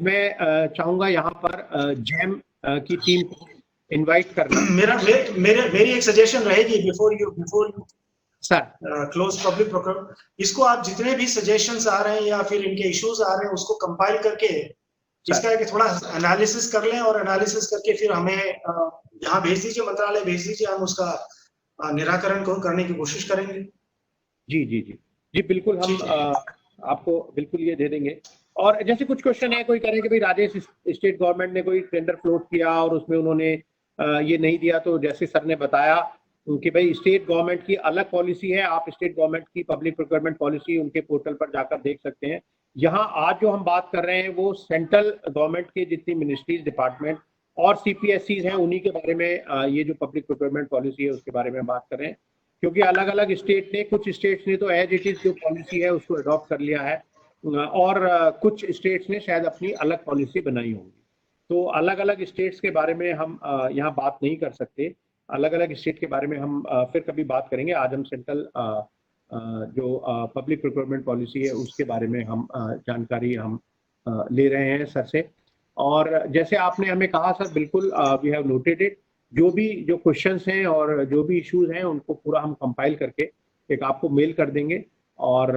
मैं चाहूंगा यहाँ पर जैम की टीम को इनवाइट करना। मेरी एक सजेशन रहेगी before you sir close public procurement, इसको आप जितने भी सजेशंस आ रहे हैं या फिर इनके इश्यूज आ रहे हैं उसको कंपाइल करके इसका एक थोड़ा एनालिसिस कर लें, और एनालिसिस करके फिर हमें यहाँ भेज दीजिए, मंत्रालय भेज दीजिए, हम उसका निराकरण को करने की कोशिश करेंगे। जी जी जी जी बिल्कुल, हम आपको बिल्कुल ये दे देंगे। और जैसे कुछ क्वेश्चन है, कोई कह रहे हैं कि भाई राजेश स्टेट गवर्नमेंट ने कोई टेंडर फ्लोट किया और उसमें उन्होंने ये नहीं दिया, तो जैसे सर ने बताया कि भाई स्टेट गवर्नमेंट की अलग पॉलिसी है, आप स्टेट गवर्नमेंट की पब्लिक प्रोक्योरमेंट पॉलिसी उनके पोर्टल पर जाकर देख सकते हैं। यहाँ आज जो हम बात कर रहे हैं वो सेंट्रल गवर्नमेंट के जितनी मिनिस्ट्रीज, डिपार्टमेंट और सीपीएससीज हैं उन्हीं के बारे में ये जो पब्लिक प्रोक्योरमेंट पॉलिसी है उसके बारे में बात कर रहे हैं, क्योंकि अलग अलग स्टेट ने, कुछ स्टेट्स ने तो एज इट इज जो पॉलिसी है उसको अडॉप्ट कर लिया है और कुछ स्टेट्स ने शायद अपनी अलग पॉलिसी बनाई होगी। तो अलग अलग स्टेट्स के बारे में हम यहाँ बात नहीं कर सकते, अलग अलग स्टेट के बारे में हम फिर कभी बात करेंगे। आज हम सेंट्रल जो पब्लिक प्रोक्योरमेंट पॉलिसी है उसके बारे में हम जानकारी हम ले रहे हैं सर से। और जैसे आपने हमें कहा सर, बिल्कुल वी हैव नोटेड इट, जो भी जो क्वेश्चंस हैं और जो भी इश्यूज हैं उनको पूरा हम कंपाइल करके एक आपको मेल कर देंगे और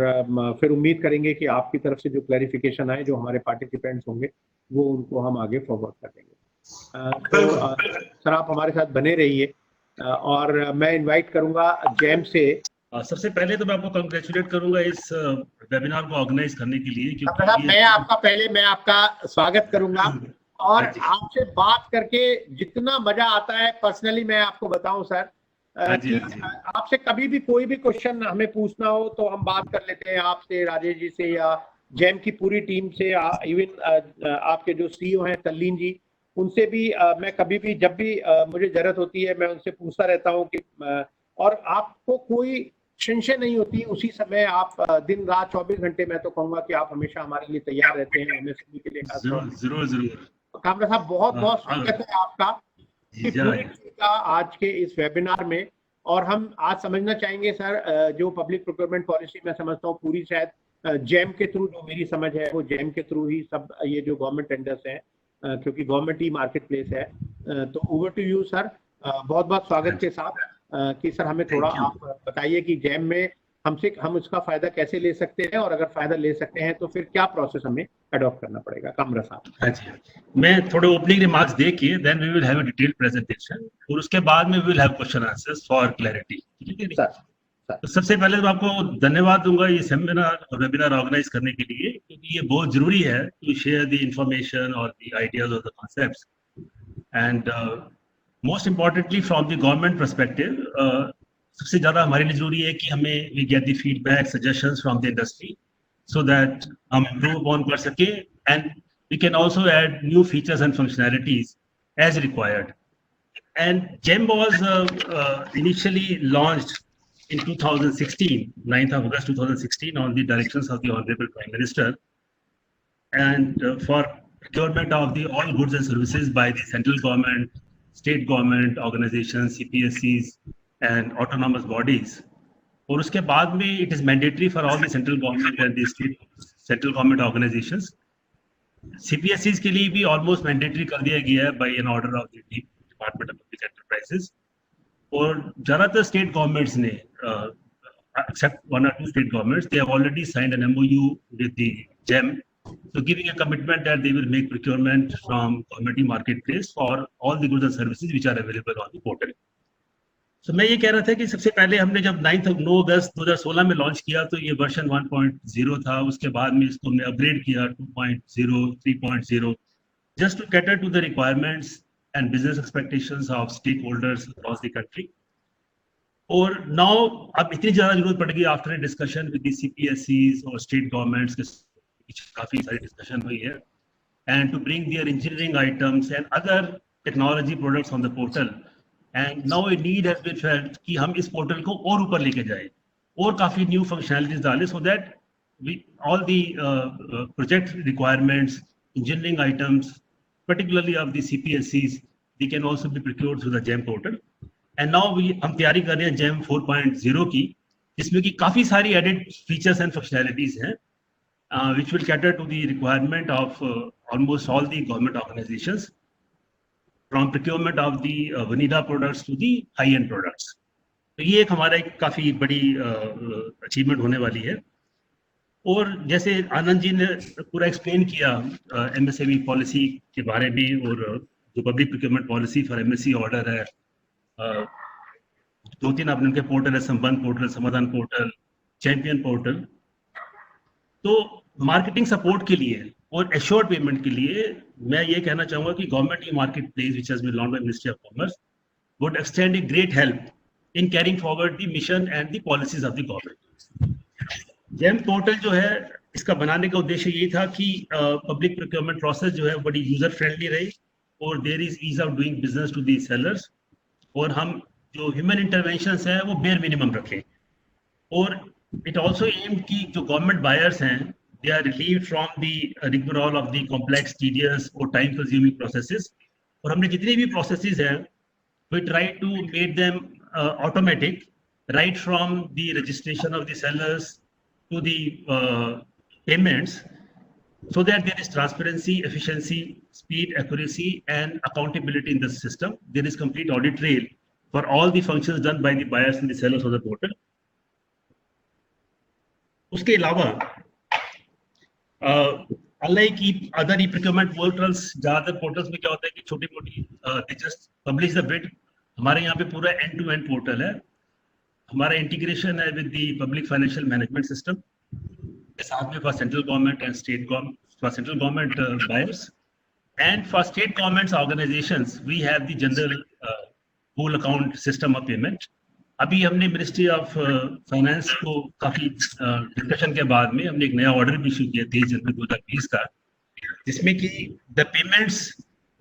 फिर उम्मीद करेंगे कि आपकी तरफ से जो क्लैरिफिकेशन आए, जो हमारे पार्टिसिपेंट्स होंगे वो उनको हम आगे फॉरवर्ड कर देंगे। तो सर आप हमारे साथ बने रहिए और मैं इनवाइट करूंगा जैम से। सबसे पहले तो मैं आपको कंग्रेचुलेट करूंगा इस वेबिनार को ऑर्गेनाइज करने के लिए, क्योंकि मैं आपका स्वागत करूंगा और आपसे बात करके जितना मजा आता है, पर्सनली मैं आपको बताऊं सर, आपसे कभी भी कोई भी क्वेश्चन हमें पूछना हो तो हम बात कर लेते हैं आपसे, राजेश जी से या जैम की पूरी टीम से, इवन आपके जो सीईओ हैं तल्लीन जी, उनसे भी मैं कभी भी जब भी मुझे जरूरत होती है मैं उनसे पूछता रहता हूँ कि और आपको कोई टेंशन नहीं होती, उसी समय आप दिन रात 24 घंटे, मैं तो कहूंगा कि आप हमेशा हमारे लिए तैयार रहते हैं, हमें सभी के लिए। जरूर कामरा साहब बहुत बहुत स्वागत है आपका का आज के इस वेबिनार में। और हम आज समझना चाहेंगे सर, जो पब्लिक प्रोक्योरमेंट पॉलिसी मैं समझता हूँ पूरी शायद जैम के थ्रू, जो मेरी समझ है वो जैम के थ्रू ही सब ये जो गवर्नमेंट टेंडर्स हैं, क्योंकि गवर्नमेंट ही मार्केट प्लेस है। तो ओवर टू यू सर, बहुत बहुत स्वागत के साथ कि सर हमें थोड़ा आप बताइए कि जैम में हम उसका फायदा कैसे ले सकते हैं और अगर फायदा ले सकते हैं तो फिर क्या प्रोसेस हमें अडॉप्ट करना पड़ेगा। कामरा साहब। हाँ जी, मैं थोड़े ओपनिंग रिमार्क्स देके then we will have a detailed presentation और उसके बाद में we will have question answers for clarity. ठीक है सर। तो सबसे पहले तो आपको धन्यवाद दूंगा ये सेमिनार वेबिनार ऑर्गेनाइज करने के लिए, क्योंकि ये बहुत जरूरी है टू शेयर द इंफॉर्मेशन और द आइडियाज और the concepts and most importantly from the government perspective. सबसे ज्यादा हमारे लिए जरूरी है कि हमें we get the feedback, suggestions from the industry so that हम improve on कर सके and we can also add new features and functionalities as required. And GEM was initially launched in 2016, 9th of August 2016 on the directions of the Honorable Prime Minister, and for procurement of the all goods and services by the central government, state government, organizations, CPSCs and autonomous bodies. और उसके बाद में it is mandatory for all the central government and the state central government organisations. सीपीएससीज के लिए भी almost mandatory कर दिया गया है by an order of the department of public enterprises. और ज्यादातर स्टेट गवर्नमेंट्स ने except 1 or 2 state governments, they have already signed an MOU with the GEM, so giving a commitment that they will make procurement from community marketplace for all the goods and services which are available on the portal. तो मैं ये कह रहा था कि सबसे पहले हमने जब 9 अगस्त 2016 में लॉन्च किया तो ये वर्जन 1.0 था। उसके बाद में इसको हमने अपग्रेड किया 2.0, 3.0, just to cater to the requirements and business expectations of stakeholders across the country. और नाउ अब इतनी ज्यादा जरूरत पड़ गई after a discussion with the सीपीएससीज और स्टेट गवर्नमेंट्स के बीच काफी सारी डिस्कशन हुई है, and to bring their engineering items and other technology products on the portal. And now a need has been felt कि हम इस पोर्टल को और ऊपर लेके जाए और काफी न्यू फंक्शनैलिटीज डालें, so that we all the project requirements, engineering items, particularly of the CPSCs, they can also be procured through the GEM portal. And now हम तैयारी कर रहे हैं GEM 4.0 की, जिसमें कि काफी सारी added features and functionalities हैं, which will cater to the requirement of almost all the government organizations, from procurement of the vanilla products to the high-end products. तो ये एक हमारा एक काफी बड़ी अचीवमेंट होने वाली है। और जैसे आनंद जी ने पूरा एक्सप्लेन किया एमएसएमई पॉलिसी के बारे में, और जो public procurement policy for MSc order है, 2-3 आपने उनके पोर्टल है, संबंध पोर्टल, समाधान पोर्टल, चैंपियन पोर्टल। तो मार्केटिंग सपोर्ट के लिए और एश्योर्ड पेमेंट के लिए मैं ये कहना चाहूंगा कि गवर्नमेंट की market place which has been launched by ministry of commerce would extend a great help in carrying forward the mission and the policies of the government. GeM portal जो है इसका बनाने का उद्देश्य ये था कि पब्लिक प्रोक्योरमेंट प्रोसेस जो है बड़ी यूजर फ्रेंडली रही और there is ease of doing business to the sellers, और हम जो ह्यूमन इंटरवेंशंस है वो बेयर मिनिमम रखें। और इट ऑल्सो एम्ड कि जो गवर्नमेंट बायर्स हैं they are relieved from the rigmarole of the complex, tedious और टाइम कंज्यूमिंग प्रोसेसेस। और हमने जितनी भी प्रोसेसेस हैं we try to make them automatic, right from the registration of the sellers to the payments, so that there is transparency, efficiency, speed, accuracy and accountability in the system. There is complete audit trail for all the functions done by the buyers and the sellers of the portal. उसके अलावा unlike other e-procurement portals, ज्यादातर portals में क्या होता है कि छोटी मोटी they just publish the bid, हमारे यहाँ पे पूरा end-to-end portal है। हमारा इंटीग्रेशन है with the public financial management system के साथ में for central government and state government, for central government buyers and for state governments organisations we have the general pool account system of payment. अभी हमने ministry of finance को काफी discussion के बाद में हमने एक नया ऑर्डर भी इशू किया 23 जनवरी 2020 का, जिसमें कि the payments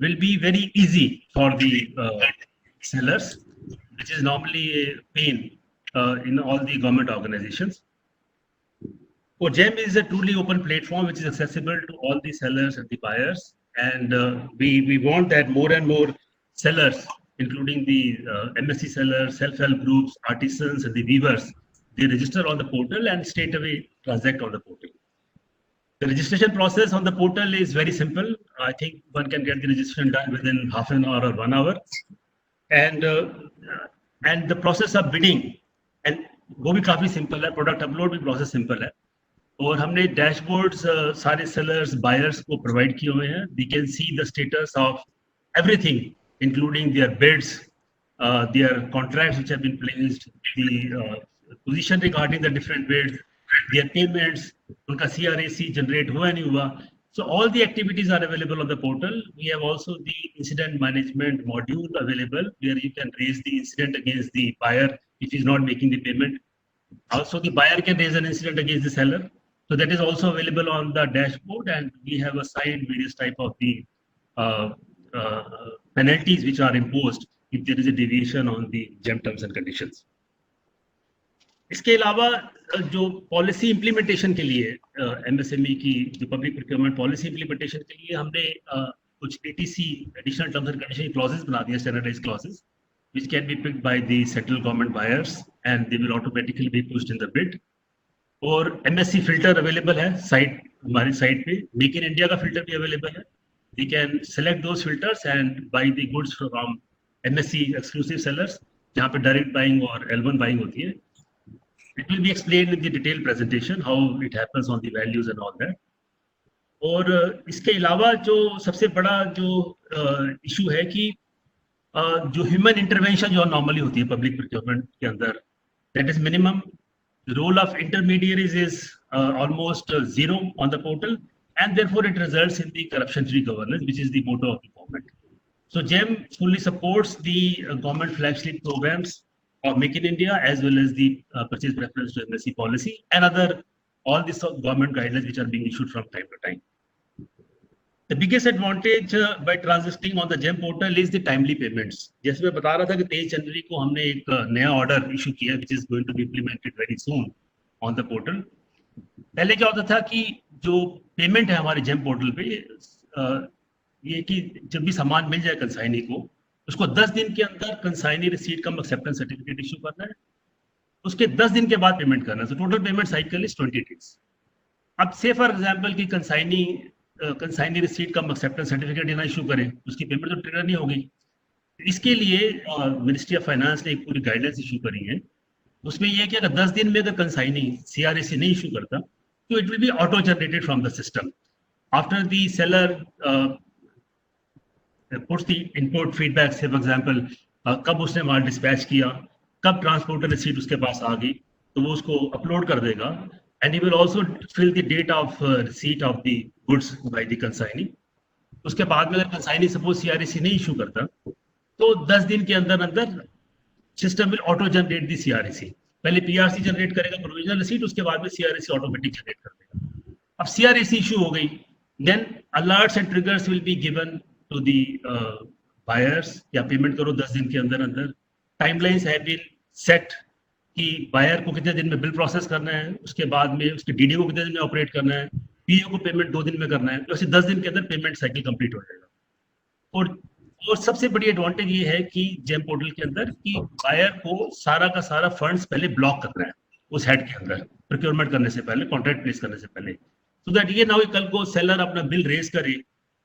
will be very easy for the sellers which is normally a pain in all the government organizations. So GEM is a truly open platform which is accessible to all the sellers and the buyers, and we want that more and more sellers, including the MSC sellers, self-help groups, artisans and the weavers, they register on the portal and straight away transact on the portal. The registration process on the portal is very simple. I think one can get the registration done within half an hour or 1 hour. And the process of bidding and वो भी काफी simple है, product upload भी process simple है, और हमने dashboards सारे sellers buyers को प्रोवाइड किए हुए हैं। They can see the status of everything including their bids, their contracts which have been placed, the position regarding the different bids, their payments, उनका CRAC जनरेट हुआ नहीं हुआ। So all the activities are available on the portal. We have also the incident management module available where you can raise the incident against the buyer if he's not making the payment. Also, the buyer can raise an incident against the seller. So that is also available on the dashboard, and we have assigned various type of the penalties which are imposed if there is a deviation on the GEM terms and conditions. इसके अलावा जो policy implementation के लिए MSME की जो public procurement policy implementation के लिए हमने कुछ ATC additional terms and condition clauses बना दिए, standardised clauses which can be picked by the central government buyers and they will automatically be pushed in the bid. और MSC filter available है site, हमारी site पे make in India का filter भी available है। They can select those filters and buy the goods from MSC exclusive sellers जहाँ पे direct buying और L1 बाइंग होती है। It will be explained in the detailed presentation how it happens on the values and all that. और इसके अलावा जो सबसे बड़ा जो इशू है कि जो ह्यूमन इंटरवेंशन जो नॉर्मली होती है पब्लिक प्रोक्योरमेंट के अंदर, that is minimum. Role of intermediaries is almost zero on the portal, and therefore it results in the corruption-free governance, which is the motto of the government. So GEM fully supports the government flagship programs of Make in India as well as the purchase preference to MSC policy and all these government guidelines which are being issued from time to time. The biggest advantage by transacting on the GEM portal is the timely payments. जैसे मैं बता रहा था कि 23 जनवरी को हमने एक नया ऑर्डर इशू किया which is going to be implemented very soon on the portal. पहले क्या होता था कि जो पेमेंट है हमारे GEM पोर्टल पे ये कि जब भी सामान मिल जाए कंसाइनी को, उसको 10 दिन के अंदर कंसाइनी रिसीट का एक्सेप्टेंस सर्टिफिकेट इशू करना है, उसके 10 दिन के बाद पेमेंट करना है। तो total payment cycle is 20 days. अब से फॉर एग्जांपल की कंसाइनी रिसीट का एक्सेप्टेंस सर्टिफिकेट ना इशू करें, उसकी पेमेंट तो ट्रिगर नहीं हो गई। इसके लिए मिनिस्ट्री ऑफ फाइनेंस ने एक पूरी गाइडलाइंस इशू करी है। उसमें यह है कि अगर 10 दिन में अगर कंसाइनी CRAC नहीं इशू करता तो it will B auto generated from the system after the seller puts the input feedback, say for example कब उसने माल डिस्पैच किया, कब ट्रांसपोर्टर रिसीट उसके पास आ गई, तो वो उसको अपलोड कर देगा and he will also fill the date of receipt of the goods by the consignee. उसके बाद में अगर consignee suppose CRAC नहीं issue करता तो 10 दिन के अंदर अंदर system will auto generate the CRAC. पहले PRC जनरेट करेगा प्रोविजनल रिसीट, उसके बाद में CRAC ऑटोमेटिक जनरेट कर देगा. अब CRAC इशू हो गई, then alerts and triggers will be given to the buyers, या पेमेंट करो 10 दिन के अंदर अंदर. टाइमलाइंस हैव बीन सेट कि बायर को कितने दिन में बिल प्रोसेस करना है, उसके बाद में उसके DDO को कितने दिन में ऑपरेट करना है, PO को पेमेंट 2 दिन में करना है. तो ऐसे 10 दिन के अंदर पेमेंट साइकिल कंप्लीट हो जाएगा. और सबसे बड़ी एडवांटेज ये है कि जेम पोर्टल के अंदर कि बायर को सारा का सारा फंड्स पहले ब्लॉक करना है उस हेड के अंदर, प्रोक्योरमेंट करने से पहले, कॉन्ट्रैक्ट प्लेस करने से पहले, सो दैट ये ना हो कल को सेलर अपना बिल रेज करे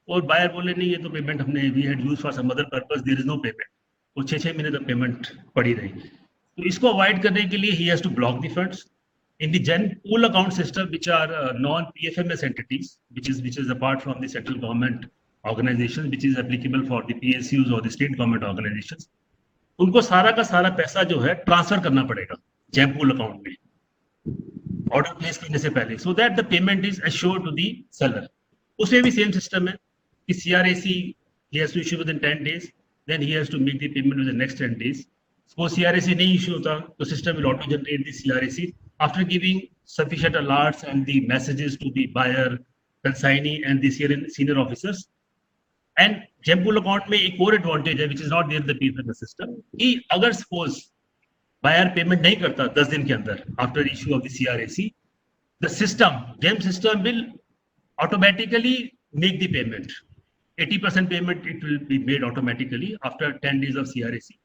और बायर बोले नहीं ये तो पेमेंट हमने we had used for some other purpose, there is no payment, वो 6 महीने तक पेमेंट पड़ी रही. तो इसको अवॉइड करने के लिए ही has to block the funds in the gen pool account system, which are non-PFMS entities, which is apart from the central government organizations, which is applicable for the PSUs or the state government organizations. उनको सारा का सारा पैसा जो है transfer करना पड़ेगा GeM pool account में ऑर्डर प्लेस करने से पहले, so that the payment is assured to the seller. उसमें भी सेम सिस्टम है कि CRAC he has to issue within 10 days, then he has to make the payment within the next 10 days. Suppose CRAC नहीं issue होता तो system will auto generate the CRAC after giving sufficient alerts and the messages to the buyer, consignee and the senior officers. And GeM pool account में एक और advantage है which is not there in the PFMS system कि अगर suppose buyer payment नहीं करता 10 दिन के अंदर after issue of the CRAC, the system, GeM system will automatically make the payment. 80% payment it will be made automatically after 10 days of CRAC.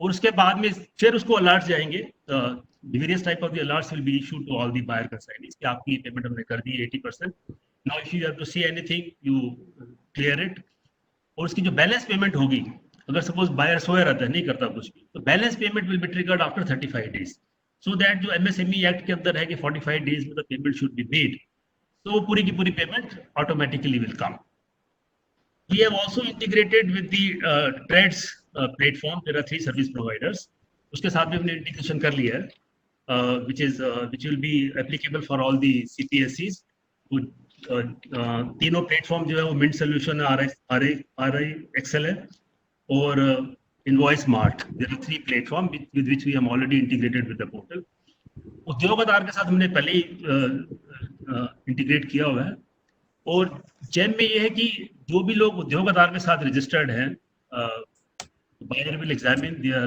और उसके बाद में फिर उसको अलर्ट जाएंगे, various type of the alerts will be issued to all the buyer consignees कि आपकी payment हमने कर दी 80%. Now if you have to say anything, you clear it. और उसकी जो बैलेंस पेमेंट होगी, अगर सपोज बायर सोया रहता है नहीं करता कुछ भी, तो balance payment will be triggered after 35 days, so that जो MSME एक्ट के अंदर है कि 45 days में the payment should be made, तो पूरी की पूरी payment automatically will come. We have also integrated with the TRADS platform. There are 3 service providers. उसके साथ में हमने इंटीग्रेशन कर लिया है, which will be applicable for all the CPSCs. तीनों प्लेटफॉर्म जो है वो मिंट सोल्यूशन, RI Excel है और Invoice Mart. There are 3 platforms with which we have already integrated with the portal. उद्योग आधार के साथ हमने पहले ही इंटीग्रेट किया हुआ है. और जेम में ये है कि जो भी लोग उद्योग आधार के साथ रजिस्टर्ड हैं, buyer will examine their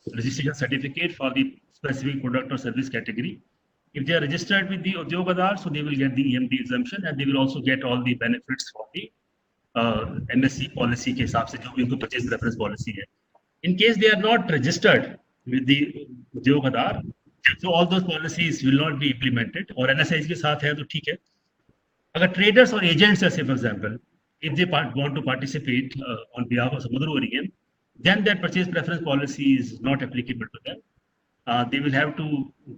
registration certificate for the specific product or service category. If they are registered with the Udyog Aadhaar, so they will get the EMD exemption and they will also get all the benefits for the MSC policy के हिसाब से जो भी उनको purchase preference policy है. In case they are not registered with the Udyog Aadhaar, so all those policies will not be implemented. और NSIs के साथ है तो ठीक है. अगर traders और agents है, say for example, if they want to participate on behalf of some other OEM, then that purchase preference policy is not applicable to them. They will have to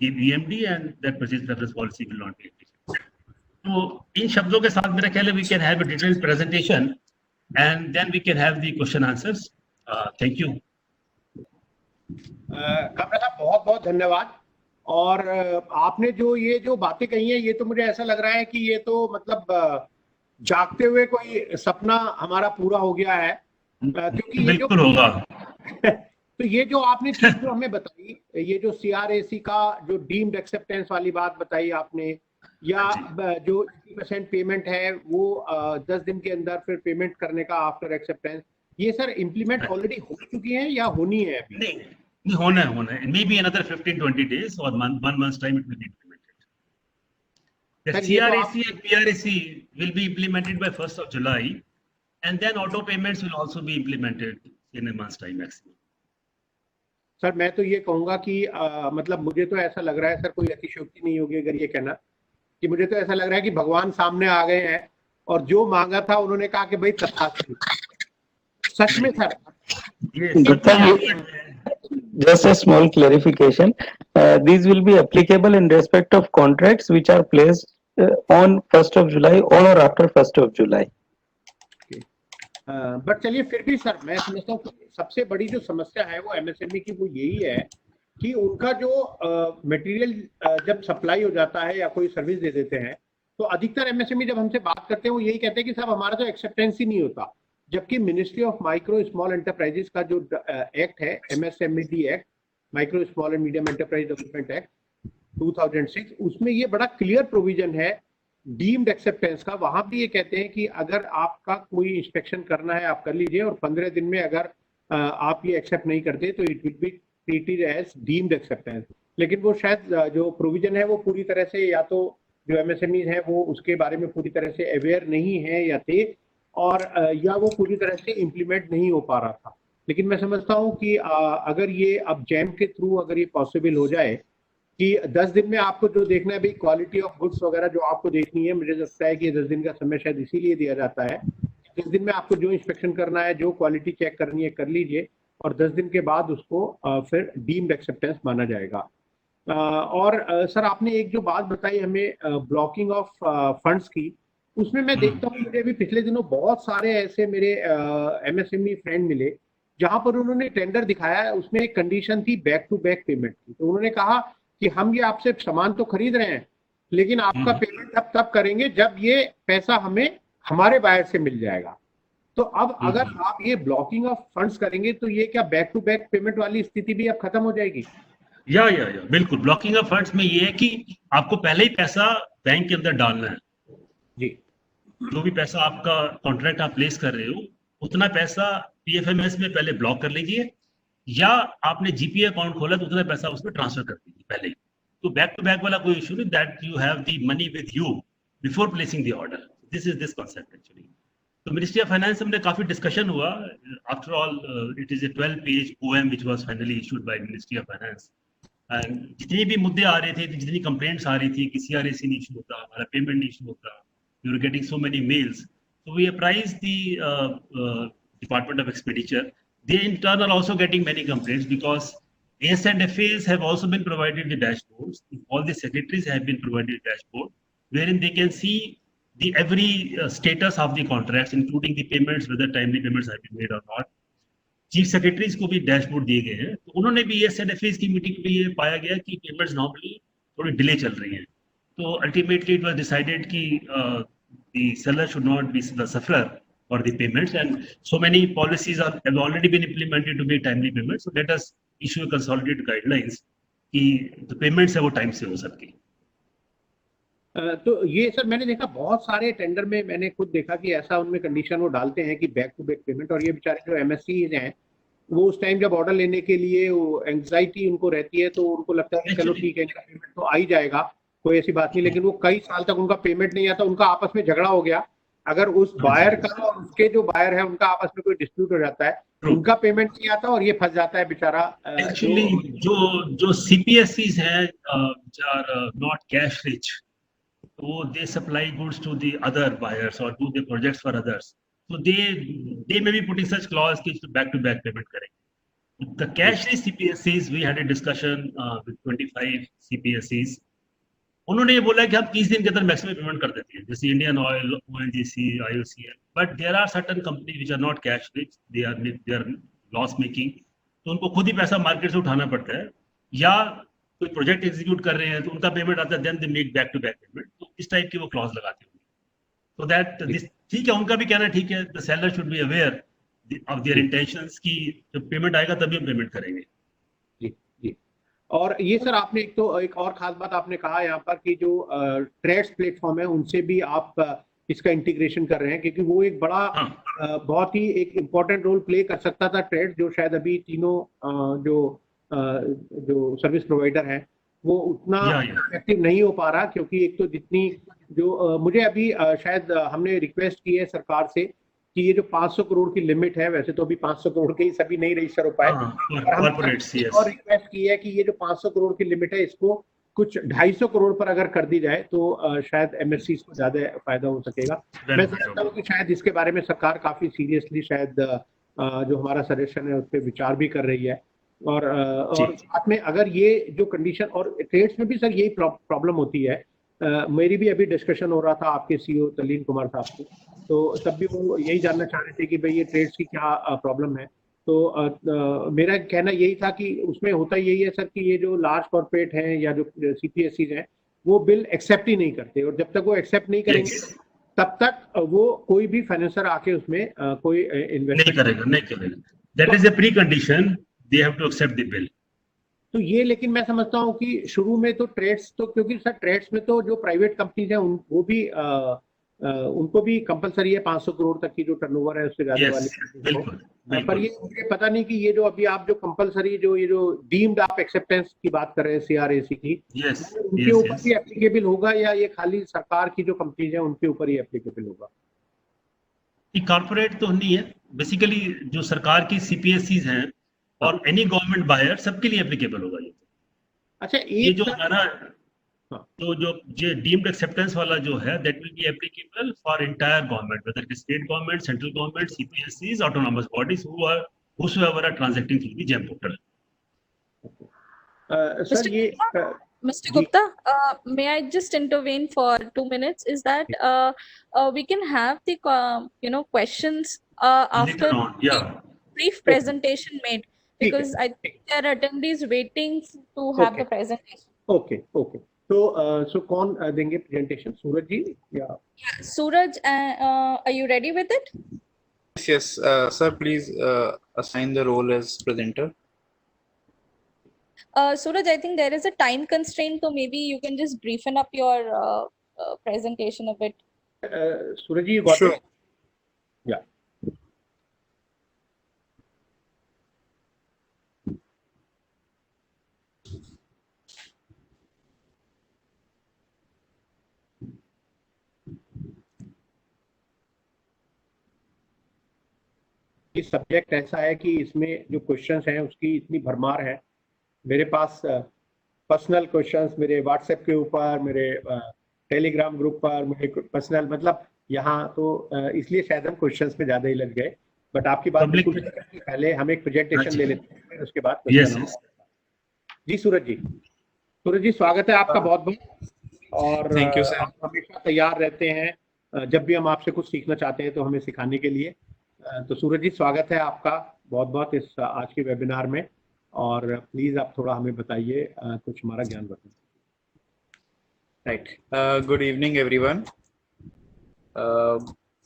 give EMD and that purchase preference policy will not be applicable. So, in शब्दों के साथ मेरा ख्याल है we can have a detailed presentation and then we can have the question answers. Thank you. Kamra साहब बहुत बहुत धन्यवाद. और आपने जो बातें कही हैं, ये तो मुझे ऐसा लग रहा है कि ये तो मतलब जागते हुए कोई सपना हमारा पूरा हो गया है, क्योंकि ये जो होगा तो ये जो आपने चीज जो हमें बताई, ये जो CRAC का जो डीम्ड एक्सेप्टेंस वाली बात बताई आपने, या जो 80% पेमेंट है वो 10 दिन के अंदर फिर पेमेंट करने का आफ्टर एक्सेप्टेंस, ये सर इम्प्लीमेंट ऑलरेडी हो चुकी है या होनी है अभी? नहीं होना है. Maybe another 15-20 days or 1 month's time it will be implemented. The CRAC and PRAC will be implemented by 1st of July and then auto payments will also be implemented in a month's time maximum. Sir मैं तो ये कहूंगा कि मतलब मुझे तो ऐसा लग रहा है सर, कोई अतिशयोक्ति नहीं होगी अगर ये कहना कि मुझे तो ऐसा लग रहा है कि भगवान सामने आ गए हैं और जो मांगा था उन्होंने कहा कि भाई तथास्तु. सच में sir. Just a small clarification. These will be applicable in respect of contracts which are placed on 1st of July on or after 1st of July. But चलिए फिर भी सर मैं समझता हूँ सबसे बड़ी जो समस्या है वो MSME की वो यही है कि उनका जो मटेरियल जब सप्लाई हो जाता है या कोई सर्विस दे देते हैं, तो अधिकतर एमएसएमई जब हमसे बात करते हैं वो यही कहते हैं कि साहब हमारा तो एक्सेप्टेंस ही नहीं होता। जबकि ministry of micro small enterprises का जो एक्ट है, MSMED act, micro small and medium enterprise development act 2006, उसमें ये बड़ा क्लियर प्रोविजन है डीम्ड एक्सेप्टेंस का। वहां भी ये कहते हैं कि अगर आपका कोई इंस्पेक्शन करना है आप कर लीजिए, और 15 दिन में अगर आप ये एक्सेप्ट नहीं करते तो it will be treated as deemed acceptance. लेकिन वो शायद जो प्रोविजन है वो पूरी तरह से, या तो जो एमएसएमई है वो उसके बारे में पूरी तरह से अवेयर नहीं है या थे, और या वो पूरी तरह से इम्प्लीमेंट नहीं हो पा रहा था। लेकिन मैं समझता हूँ कि अगर ये अब जैम के थ्रू अगर ये पॉसिबल हो जाए कि 10 दिन में आपको जो देखना है भाई क्वालिटी ऑफ गुड्स वगैरह जो आपको देखनी है, मुझे लगता है कि 10 दिन का समय शायद इसीलिए दिया जाता है। 10 दिन में आपको जो इंस्पेक्शन करना है, जो क्वालिटी चेक करनी है कर लीजिए, और 10 दिन के बाद उसको फिर डीम्ड एक्सेप्टेंस माना जाएगा। और सर आपने एक जो बात बताई हमें ब्लॉकिंग ऑफ फंड्स की, उसमें मैं देखता हूँ मुझे अभी पिछले दिनों बहुत सारे ऐसे मेरे एमएसएमई फ्रेंड मिले जहां पर उन्होंने टेंडर दिखाया, उसमें एक कंडीशन थी बैक टू बैक पेमेंट की। तो उन्होंने कहा कि हम ये आपसे सामान तो खरीद रहे हैं, लेकिन आपका पेमेंट तब करेंगे जब ये पैसा हमें हमारे बायर से मिल जाएगा। तो अब अगर आप ये ब्लॉकिंग ऑफ फंड्स करेंगे तो ये क्या बैक टू बैक पेमेंट वाली स्थिति भी अब खत्म हो जाएगी? या बिल्कुल। ब्लॉकिंग ऑफ फंड्स में ये है कि आपको पहले ही पैसा बैंक के अंदर डालना है जी। जो भी पैसा आपका कॉन्ट्रैक्ट आप प्लेस कर रहे हो, उतना पैसा पीएफएमएस में पहले ब्लॉक कर लीजिए, या आपने जीपीए अकाउंट खोला तो उतना पैसा उसमें ट्रांसफर कर दीजिए पहले ही। तो बैक टू बैक वाला कोई इशू नहीं, that you have the money with you before placing the order. This concept actually. तो मिनिस्ट्री ऑफ फाइनेंस में काफी डिस्कशन हुआ। After all it is a 12-page poem which was finally issued by ministry of finance. And जितने भी मुद्दे आ रहे थे, जितनी कंप्लेंट्स आ रही थी कि सीआरएसी नहीं इशू होता, हमारा पेमेंट नहीं इशू होता, we are getting so many mails, so we apprise the Department of Expenditure. They in turn are also getting many complaints because AS and FAs have also been provided the dashboards. All the secretaries have been provided dashboard wherein they can see the every status of the contracts, including the payments, whether timely payments have been made or not. Chief secretaries को भी dashboard दिए गए हैं। तो उन्होंने भी S and FS की meeting में ये पाया गया कि पेमेंट्स नॉर्मली थोड़ी डिले चल रही हैं। तो अल्टीमेटली इट वाज डिसाइडेड कि the seller should not be the sufferer for the payments, and so many policies have already been implemented to make timely payments. So let us issue a consolidated guidelines कि the payments है वो time से हो सके। तो ये sir मैंने देखा बहुत सारे टेंडर में, मैंने खुद देखा कि ऐसा उनमें कंडीशन वो डालते हैं कि बैक टू बैक पेमेंट, और ये बेचारे जो एमएससीज हैं वो उस टाइम जब ऑर्डर लेने के लिए वो एंग्जाइटी उनको रहती है, तो उनको लगता है कि चलो ठीक है इनका पेमेंट तो आ ही जाएगा, कोई ऐसी बात नहीं। लेकिन वो कई साल तक उनका पेमेंट नहीं आता, उनका आपस में झगड़ा हो गया, अगर उस बायर का और उसके जो बायर है उनका आपस में कोई डिस्प्यूट हो जाता है, उनका पेमेंट नहीं आता और ये फंस जाता है बेचारा। एक्चुअली जो सीपीएससीज हैं which are not cash rich, so they supply goods to the other buyers or do the projects for others, so they may be putting such clause कि back to back payment करेंगे। The cash rich CPSCs, we had a discussion with 25 CPSCs. उन्होंने ये बोला कि हम 30 दिन के अंदर मैक्सिमम पेमेंट कर देते हैं, जैसे Indian Oil, ONGC, IOCL, but there are certain company which are not cash rich, they are loss making, तो उनको खुद ही पैसा मार्केट से उठाना पड़ता है, या कोई प्रोजेक्ट एग्जीक्यूट कर रहे हैं तो उनका पेमेंट आता है, then they make back to back payment. तो इस टाइप की वो क्लॉज लगाते होंगे, सो दैट दिस ठीक है, उनका भी कहना ठीक है, the seller should be aware of their intentions कि जब पेमेंट आएगा तभी हम पेमेंट करेंगे। और ये सर आपने एक और खास बात आपने कहा यहाँ पर कि जो ट्रेड्स प्लेटफॉर्म है उनसे भी आप इसका इंटीग्रेशन कर रहे हैं, क्योंकि वो एक बड़ा बहुत ही एक इम्पोर्टेंट रोल प्ले कर सकता था ट्रेड, जो शायद अभी तीनों जो सर्विस प्रोवाइडर है वो उतना इफेक्टिव नहीं हो पा रहा, क्योंकि एक तो जितनी जो मुझे अभी शायद हमने रिक्वेस्ट की है सरकार से कि ये जो 500 करोड़ की लिमिट है, वैसे तो अभी 500 करोड़ के ही सभी नहीं रजिस्टर हो पाए, और रिक्वेस्ट की है कि ये जो 500 करोड़ की लिमिट है इसको कुछ 250 करोड़ पर अगर कर दी जाए तो शायद एमएससी को ज्यादा फायदा हो सकेगा। मैं समझता हूँ कि शायद इसके बारे में सरकार काफी सीरियसली शायद जो हमारा सजेशन है उस पर विचार भी कर रही है, और साथ में अगर ये जो कंडीशन, और ट्रेड्स में भी सर यही प्रॉब्लम होती है। मेरी भी अभी डिस्कशन हो रहा था आपके सीईओ तल्लीन कुमार साहब से, तो तब भी वो यही जानना चाह रहे थे कि भाई ये ट्रेड्स की क्या प्रॉब्लम है। तो मेरा कहना यही था कि उसमें होता यही है सर कि ये जो लार्ज कॉर्पोरेट हैं या जो सीपीएससीज हैं वो बिल एक्सेप्ट ही नहीं करते, और जब तक वो एक्सेप्ट नहीं करेंगे Yes. तब तक वो कोई भी फाइनेंसर आके उसमें कोई इन्वेस्टमेंट नहीं करेगा. That is a precondition. They have to accept the bill. तो ये, लेकिन मैं समझता हूँ कि शुरू में तो ट्रेड्स, तो क्योंकि सर ट्रेड्स में तो जो प्राइवेट कंपनीज हैं वो भी उनको भी कंपलसरी है 500 करोड़ तक की जो टर्नओवर है उससे ज्यादा Yes, वाली बिल्कुल. पर ये मुझे पता नहीं कि ये जो अभी आप जो कंपलसरी ये जो डीम्ड आप एक्सेप्टेंस की बात कर रहे हैं सीआरएसी की, Yes, उनके ऊपर भी एप्लीकेबल होगा या ये खाली सरकार की जो कंपनीज है उनके ऊपर ही एप्लीकेबल होगा? ये कॉर्पोरेट तो नहीं है, बेसिकली जो सरकार की सीपीएससीज हैं और एनी गवर्नमेंट बायर सबके लिए एप्लीकेबल होगा ये. अच्छा, ये जो एक हमारा तो जो डीम्ड एक्सेप्टेंस वाला जो है that will be applicable for entire government, whether it is state government, central government, सीपीएससीज, autonomous bodies whosoever are transacting through the GeM portal. Sir ये Mr. Gupta, may I just intervene for 2 minutes? Is that we can have the questions after Later on, yeah. brief presentation made, because I think there are attendees waiting to have the presentation. Okay. So कौन देंगे presentation, सूरज जी या? Suraj, are you ready with it? Yes, sir, please assign the role as presenter. Suraj, I think there is a time constraint, so maybe you can just briefen up your presentation a bit. Suraj ji, got Sure. it? Yeah. ये subject ऐसा है कि इसमें जो questions हैं उसकी इतनी भरमार है. मेरे पास पर्सनल क्वेश्चंस मेरे व्हाट्सएप के ऊपर, मेरे टेलीग्राम ग्रुप पर, मेरे पर्सनल, मतलब यहाँ तो इसलिए शायद हम क्वेश्चंस में ज्यादा ही लग गए. बट आपकी बात Public बिल्कुल सही है, पहले हम एक प्रेजेंटेशन ले लेते हैं, फिर उसके बाद Yes, question yes. जी सूरज जी स्वागत है आपका बहुत बहुत. और Thank you, sir. आप हमेशा तैयार रहते हैं जब भी हम आपसे कुछ सीखना चाहते हैं तो हमें सिखाने के लिए. तो सूरज जी स्वागत है आपका बहुत बहुत इस आज के वेबिनार में, और प्लीज आप थोड़ा हमें बताइए, कुछ हमारा ज्ञान बताइए. Right. Good evening, everyone.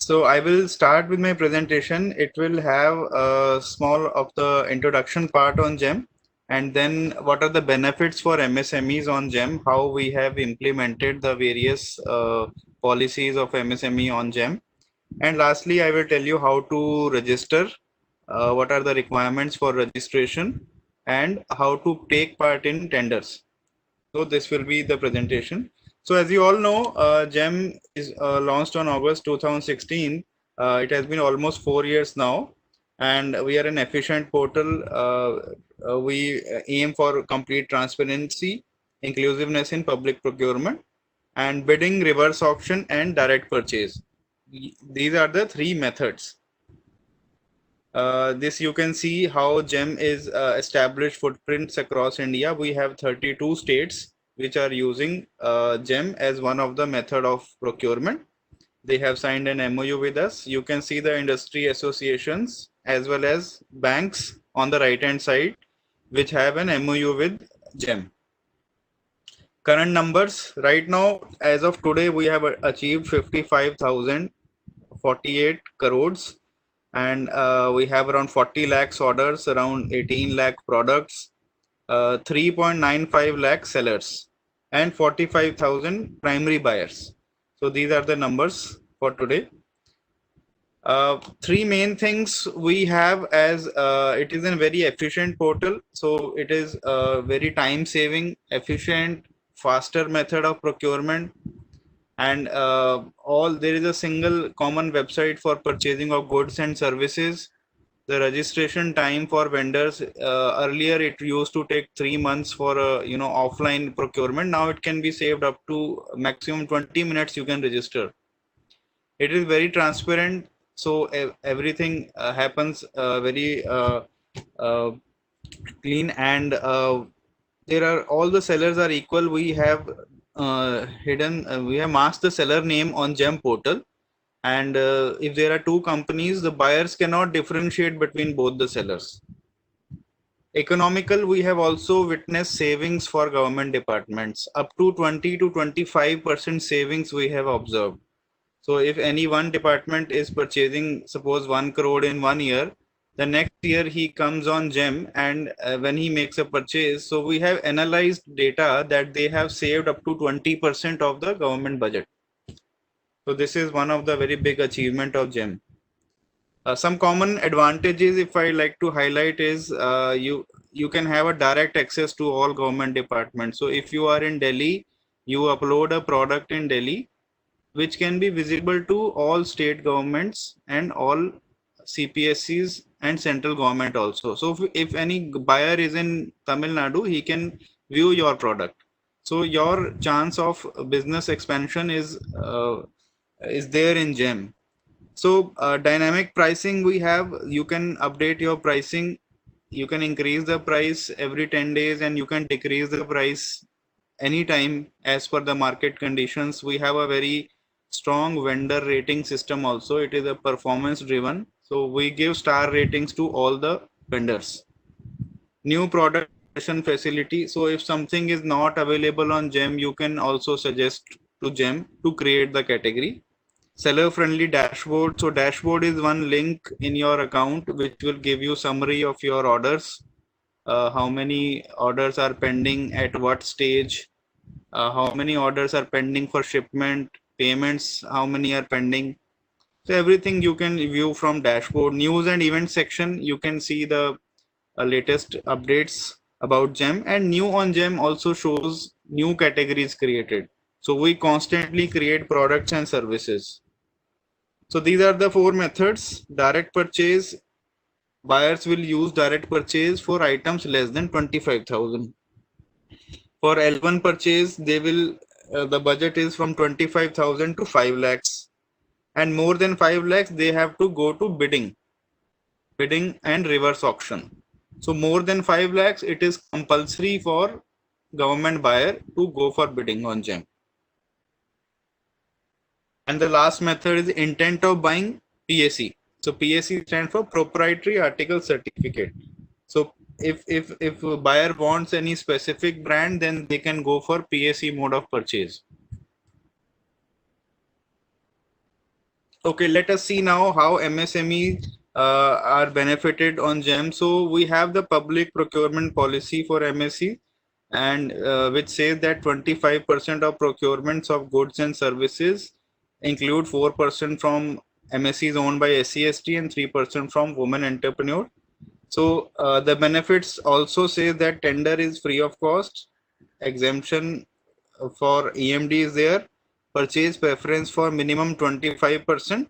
So I will start with my presentation. It will have a small of the introduction part on GeM, and then what are the benefits for MSMEs on GeM, how we have implemented the various policies of MSME on GeM. And lastly, I will tell you how to register, what are the requirements for registration, and how to take part in tenders. So this will be the presentation. So as you all know, GeM is launched on August 2016. It has been almost 4 years now, and we are an efficient portal. We aim for complete transparency, inclusiveness in public procurement, and bidding, reverse auction, and direct purchase. These are the three methods. This you can see how GeM is established footprints across India. We have 32 states which are using GeM as one of the method of procurement. They have signed an MOU with us. You can see the industry associations as well as banks on the right hand side which have an MOU with GeM. Current numbers right now, as of today, we have achieved 55,048 crores, and we have around 40 lakhs orders, around 18 lakh products, 3.95 lakh sellers, and 45,000 primary buyers. So these are the numbers for today. Three main things we have as it is a very efficient portal. So it is a very time saving, efficient, faster method of procurement, and there is a single common website for purchasing of goods and services. The registration time for vendors, earlier it used to take 3 months for offline procurement. Now it can be saved up to maximum 20 minutes. You can register. It is very transparent, so everything happens very clean, and there are all the sellers are equal. We have we have masked the seller name on GeM portal, And if there are two companies, the buyers cannot differentiate between both the sellers. Economical, we have also witnessed savings for government departments. Up to 20 to 25% savings we have observed. So if any one department is purchasing, suppose 1 crore in 1 year, the next year he comes on GeM, and when he makes a purchase, so we have analyzed data that they have saved up to 20% of the government budget. So this is one of the very big achievement of GeM. Some common advantages, if I like to highlight, is you can have a direct access to all government departments. So if you are in Delhi, you upload a product in Delhi, which can be visible to all state governments and all CPSCs and central government also. So if any buyer is in Tamil Nadu, he can view your product. So your chance of business expansion is there in GeM. So dynamic pricing we have, you can update your pricing, you can increase the price every 10 days and you can decrease the price anytime as per the market conditions. We have a very strong vendor rating system also. It is a performance driven. So we give star ratings to all the vendors. New product facility. So if something is not available on GeM, you can also suggest to GeM to create the category. Seller friendly dashboard. So dashboard is one link in your account which will give you summary of your orders, how many orders are pending at what stage, how many orders are pending for shipment, payments, how many are pending. So everything you can view from dashboard. News and event section, you can see the latest updates about GeM, and new on GeM also shows new categories created. So we constantly create products and services. So these are the 4 methods. Direct purchase, buyers will use direct purchase for items less than 25,000. For L1 purchase, they will the budget is from 25,000 to 5 lakhs, and more than 5 lakhs they have to go to bidding and reverse auction. So more than 5 lakhs, it is compulsory for government buyer to go for bidding on GeM. And the last method is intent of buying, PAC. So PAC stands for proprietary article certificate. So if a buyer wants any specific brand, then they can go for PAC mode of purchase. Okay, let us see now how MSME are benefited on GeM. So we have the public procurement policy for MSE, and which says that 25% of procurements of goods and services include 4% from MSEs owned by SC/ST and 3% from women entrepreneur. So the benefits also say that tender is free of cost, exemption for EMD is there, purchase preference for minimum 25%,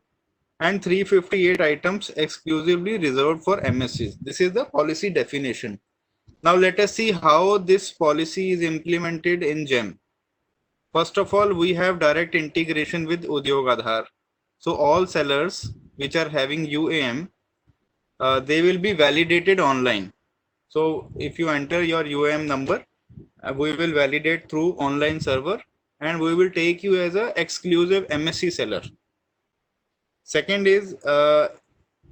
and 358 items exclusively reserved for MSEs. This is the policy definition. Now let us see how this policy is implemented in GeM. First of all, we have direct integration with Udyog Aadhaar. So all sellers which are having UAM, they will be validated online. So if you enter your UAM number, we will validate through online server, and we will take you as an exclusive MSE seller. Second is a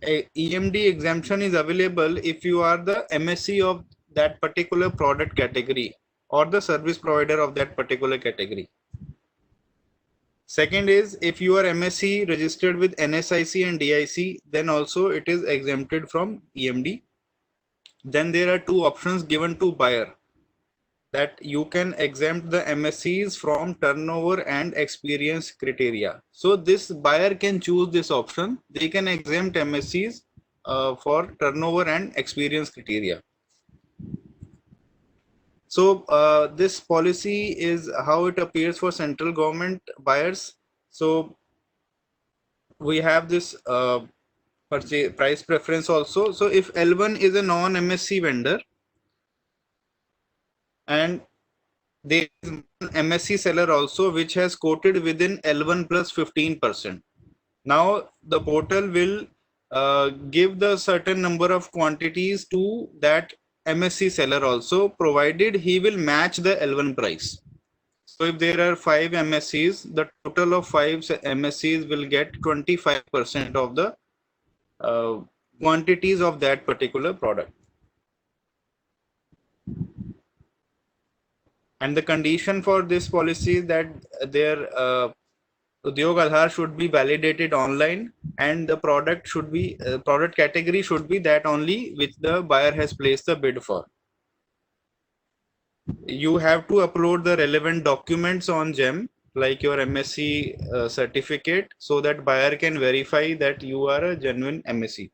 EMD exemption is available if you are the MSE of that particular product category or the service provider of that particular category. Second is if you are MSE registered with NSIC and DIC, then also it is exempted from EMD. Then there are 2 options given to buyer, that you can exempt the MSEs from turnover and experience criteria. So this buyer can choose this option. They can exempt MSEs for turnover and experience criteria. So this policy is how it appears for central government buyers. So we have this purchase price preference also. So if L1 is a non-MSC vendor and there is an MSC seller also which has quoted within L1 plus 15%. Now the portal will give the certain number of quantities to that MSC seller also, provided he will match the L1 price. So if there are 5 MSCs, the total of 5 MSCs will get 25% of the quantities of that particular product. And the condition for this policy is that their Udyog Aadhaar should be validated online, and the product should be product category should be that only which the buyer has placed the bid for. You have to upload the relevant documents on GeM, like your MSc certificate, so that buyer can verify that you are a genuine MSc.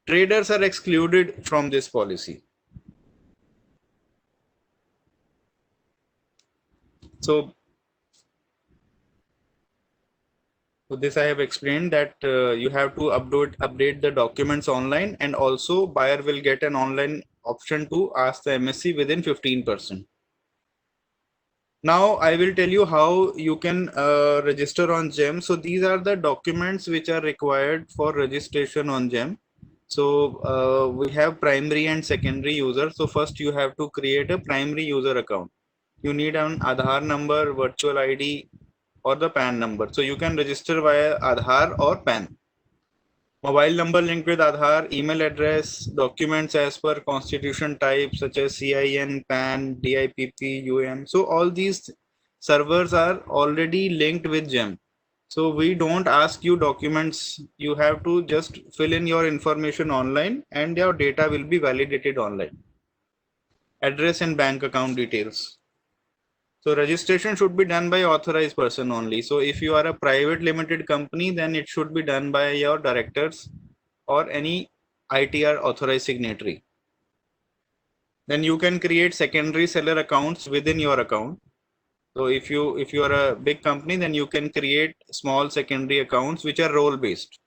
Traders are excluded from this policy. So this I have explained that you have to update the documents online, and also buyer will get an online option to ask the MSc within 15%. Now I will tell you how you can register on GeM. So these are the documents which are required for registration on GeM. So we have primary and secondary user. So first you have to create a primary user account. You need an Aadhaar number, virtual ID, or the PAN number. So you can register via Aadhaar or PAN. Mobile number linked with Aadhaar, email address, documents as per constitution type such as CIN, PAN, DIPP, UM. So all these servers are already linked with GeM. So we don't ask you documents. You have to just fill in your information online and your data will be validated online. Address and bank account details. So registration should be done by authorized person only. So if you are a private limited company, then it should be done by your directors or any ITR authorized signatory. Then you can create secondary seller accounts within your account. So if you are a big company, then you can create small secondary accounts which are role based.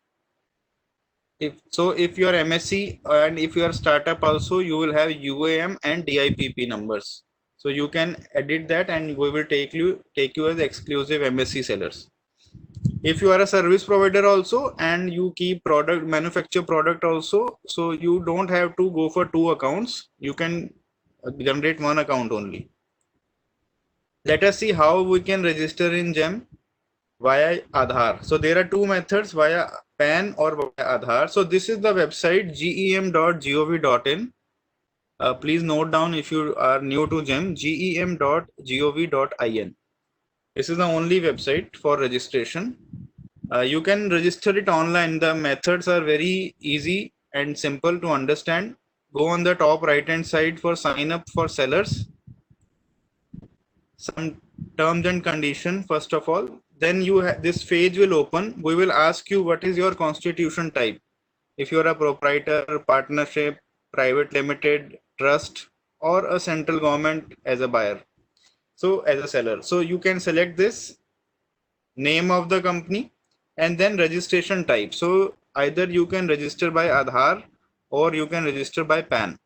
If you are MSc and if you are startup also, you will have UAM and DIPP numbers. So you can edit that and we will take you as exclusive MSc sellers. If you are a service provider also and you keep manufacture product also, so you don't have to go for 2 accounts. You can generate 1 account only. Let us see how we can register in GeM via Aadhaar. So there are 2 methods, via PAN or via Aadhaar. So this is the website gem.gov.in. Please note down if you are new to GeM, gem.gov.in. This is the only website for registration. You can register it online. The methods are very easy and simple to understand. Go on the top right hand side for sign up for sellers. Some terms and condition first of all. Then this page will open. We will ask you what is your constitution type. If you are a proprietor, partnership, private limited, trust, or a central government as a buyer. So as a seller. So you can select this name of the company and then registration type. So either you can register by Aadhaar or you can register by PAN.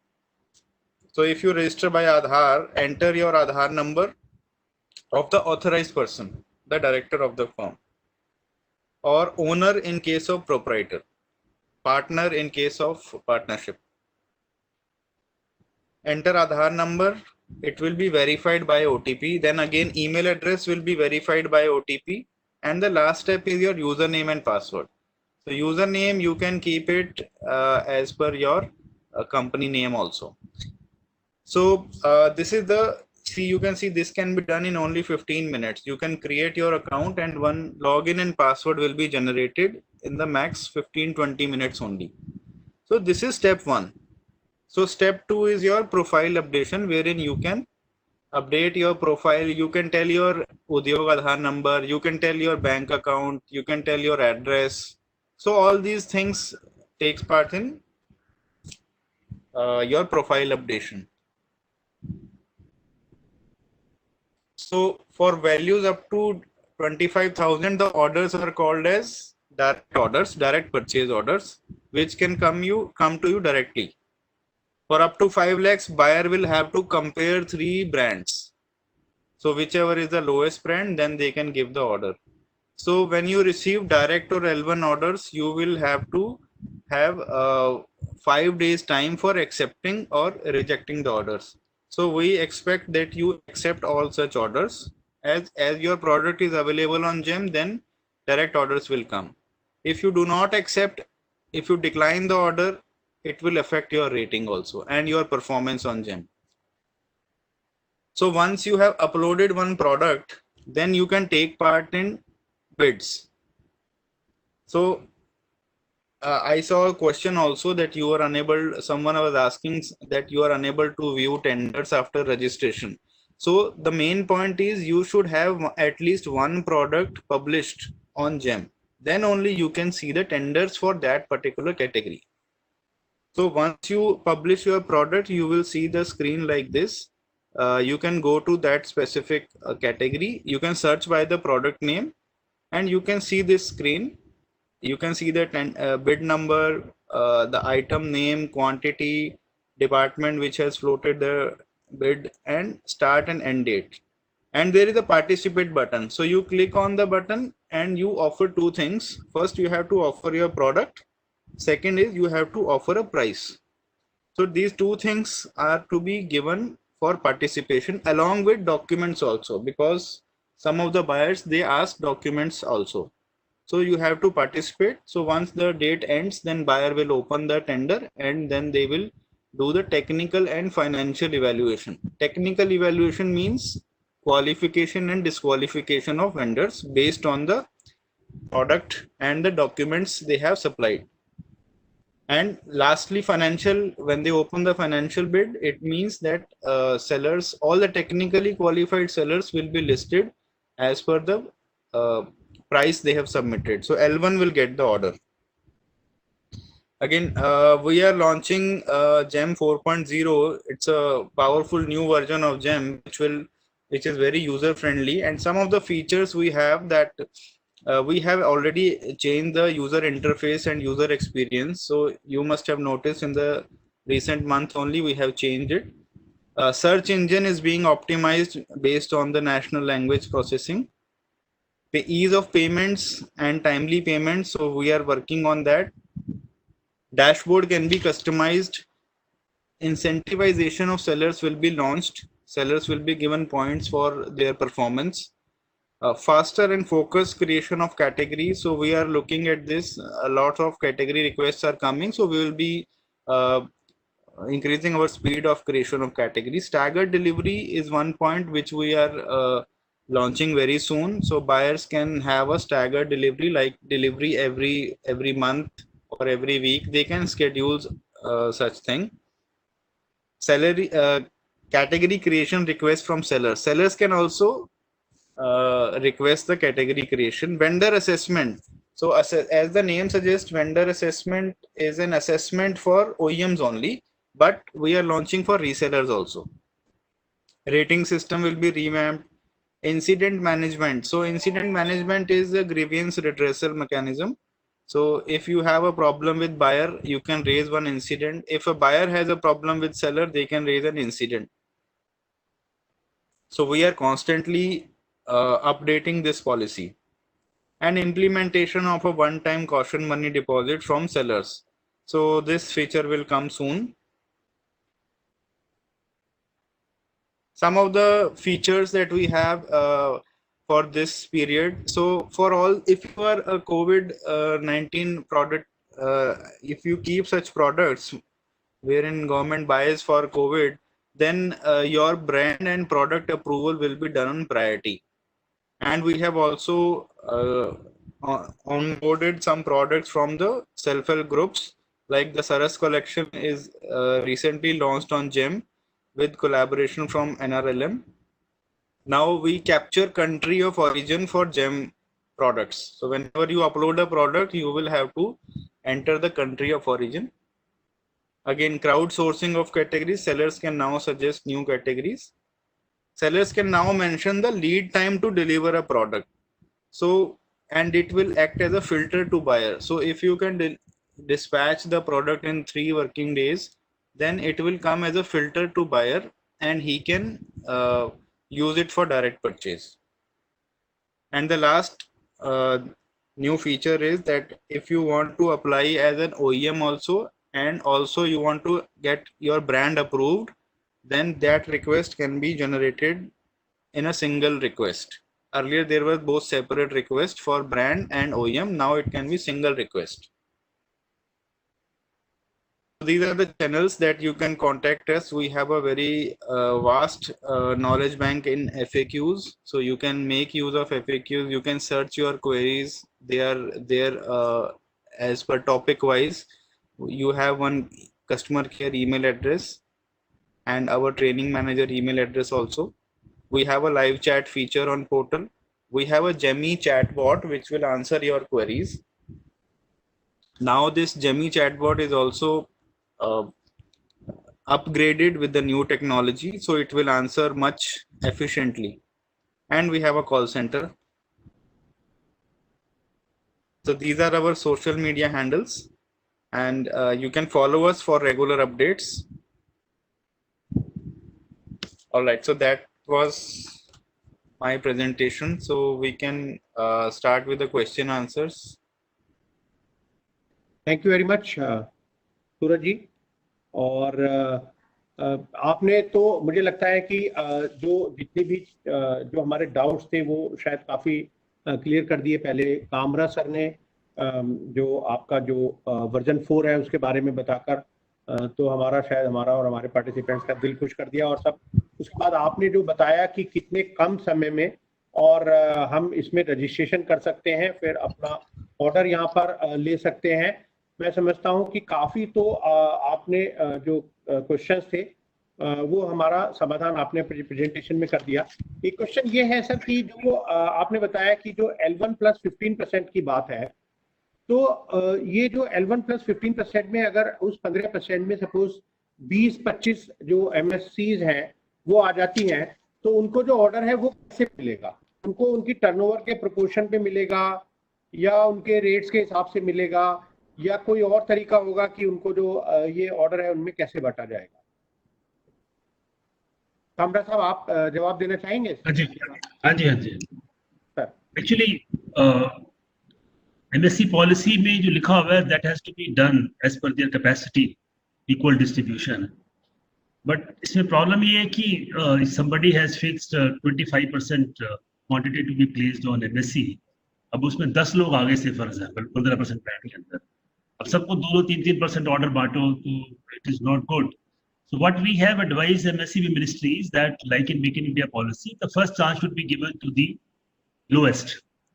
So if you register by Aadhaar, enter your Aadhaar number of the authorized person, the director of the firm, or owner in case of proprietor, partner in case of partnership. Enter Aadhaar number, it will be verified by OTP. Then again email address will be verified by OTP, and the last step is your username and password. So username you can keep it as per your company name also. So this is you can see this can be done in only 15 minutes. You can create your account and one login and password will be generated in the max 15-20 minutes only. So this is step 1. So step 2 is your profile updation, wherein you can update your profile. You can tell your Udyog Aadhaar number, you can tell your bank account, you can tell your address. So all these things takes part in your profile updation. So for values up to 25,000, the orders are called as direct orders, direct purchase orders, which can come to you directly. For up to 5 lakhs, buyer will have to compare 3 brands. So whichever is the lowest brand, then they can give the order. So when you receive direct or L1 orders, you will have to have 5 days time for accepting or rejecting the orders. So we expect that you accept all such orders. As your product is available on GEM, then direct orders will come. If you do not accept, if you decline the order, it will affect your rating also and your performance on GEM. So once you have uploaded one product, then you can take part in bids. So I saw a question also that you are unable, someone was asking that you are unable to view tenders after registration. So the main point is you should have at least one product published on GEM. Then only you can see the tenders for that particular category. So once you publish your product, you will see the screen like this. You can go to that specific category. You can search by the product name and you can see this screen. You can see the bid number, the item name, quantity, department which has floated the bid, and start and end date. And there is a participate button. So you click on the button and you offer two things. First, you have to offer your product. Second is you have to offer a price. So these two things are to be given for participation along with documents also, because some of the buyers, they ask documents also. So you have to participate. So once the date ends, then buyer will open the tender and then they will do the technical and financial evaluation. Technical evaluation means qualification and disqualification of vendors based on the product and the documents they have supplied. And lastly, financial, when they open the financial bid, it means that sellers, all the technically qualified sellers will be listed as per the price they have submitted. So L1 will get the order. Again, we are launching GEM 4.0. It's a powerful new version of GEM, which is very user friendly. And some of the features we have that we have already changed the user interface and user experience. So you must have noticed in the recent month only we have changed it. Search engine is being optimized based on the natural language processing. The ease of payments and timely payments, so we are working on that. Dashboard can be customized. Incentivization of sellers will be launched. Sellers will be given points for their performance. Faster and focused creation of categories. So we are looking at this. A lot of category requests are coming. So we will be increasing our speed of creation of categories. Staggered delivery is one point which we are launching very soon. So buyers can have a staggered delivery, like delivery every month or every week. They can schedule such thing. Category creation request from sellers. Sellers can also request the category creation. Vendor assessment. So as the name suggests, vendor assessment is an assessment for OEMs only, but we are launching for resellers also. Rating system will be revamped. Incident management. So incident management is a grievance redressal mechanism. So if you have a problem with buyer, you can raise one incident. If a buyer has a problem with seller, they can raise an incident. So we are constantly updating this policy. And implementation of a one-time caution money deposit from sellers. So this feature will come soon. Some of the features that we have for this period. So for all, if you are a COVID-19 product, if you keep such products wherein government buys for COVID, then your brand and product approval will be done on priority. And we have also onboarded some products from the self-help groups, like the Saras collection is recently launched on GEM with collaboration from NRLM. Now we capture country of origin for GEM products. So whenever you upload a product, you will have to enter the country of origin. Again, crowdsourcing of categories. Sellers can now suggest new categories. Sellers can now mention the lead time to deliver a product. So, and it will act as a filter to buyer. So if you can dispatch the product in 3 working days, then it will come as a filter to buyer and he can use it for direct purchase. And the last new feature is that if you want to apply as an OEM also, and also you want to get your brand approved, then that request can be generated in a single request. Earlier there were both separate requests for brand and OEM. Now it can be single request. These are the channels that you can contact us. We have a very vast knowledge bank in FAQs, so you can make use of FAQs. You can search your queries. They are there as per topic wise. You have one customer care email address and our training manager email address also. We have a live chat feature on portal. We have a Gemmy chatbot which will answer your queries. Now this Gemmy chatbot is also upgraded with the new technology, so it will answer much efficiently. And we have a call center. So these are our social media handles, and you can follow us for regular updates. All right, so that was my presentation. So we can start with the question answers. Thank you very much Suraj ji. और आपने तो मुझे लगता है कि जो जितने भी जो हमारे डाउट्स थे वो शायद काफ़ी क्लियर कर दिए। पहले कामरा सर ने जो आपका जो वर्जन 4 है उसके बारे में बताकर तो हमारा और हमारे पार्टिसिपेंट्स का दिल खुश कर दिया। और सब उसके बाद आपने जो बताया कि कितने कम समय में और हम इसमें रजिस्ट्रेशन कर सकते हैं, फिर अपना ऑर्डर यहाँ पर ले सकते हैं। मैं समझता हूँ कि काफ़ी तो आपने जो क्वेश्चंस थे वो हमारा समाधान आपने प्रेजेंटेशन में कर दिया। एक क्वेश्चन ये है सर कि जो आपने बताया कि जो L1 प्लस 15% की बात है, तो ये जो L1 प्लस 15% में अगर उस 15% में सपोज 20-25 जो MSCs हैं वो आ जाती हैं, तो उनको जो ऑर्डर है वो कैसे मिलेगा? उनको उनकी टर्नओवर के प्रोपोर्शन पे मिलेगा या उनके रेट्स के हिसाब से मिलेगा या कोई और तरीका होगा कि उनको जो ये ऑर्डर है उनमें कैसे बांटा जाएगा? कामरा साहब, आप जवाब देना चाहेंगे? हाँ जी सर, एक्चुअली MSC पॉलिसी में जो लिखा हुआ है that has to be done as per their capacity equal distribution. But इसमें प्रॉब्लम ये है कि somebody has fixed 25% quantity to be placed on MSC, अब उसमें 10 लोग आगे से फॉर एग्जाम्पल 15% ब्रांड के अंदर, अब सबको 2-3% ऑर्डर बांटो तो it is not good. So what we have advised MSCB ministries that like in Make in India policy, the first chance should be given to the lowest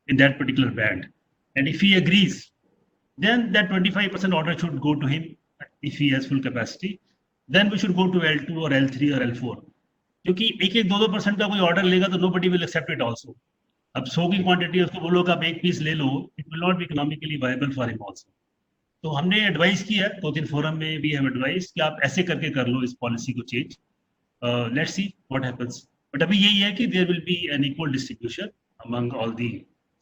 in that particular band. And if he agrees, then that 25% order should go to him if he has full capacity. Then we should go to L2 or L3 or L4. क्योंकि 1-2% का कोई order लेगा तो nobody will accept it also. अब 100 की quantity उसको बोलो कि आप एक पीस ले लो, it will not be economically viable for him also. तो हमने एडवाइस किया 2-3 फोरम में भी हम एडवाइस कि आप ऐसे करके कर लो इस पॉलिसी को change. Let's see what happens. But अभी यही है कि there will be an equal distribution among all the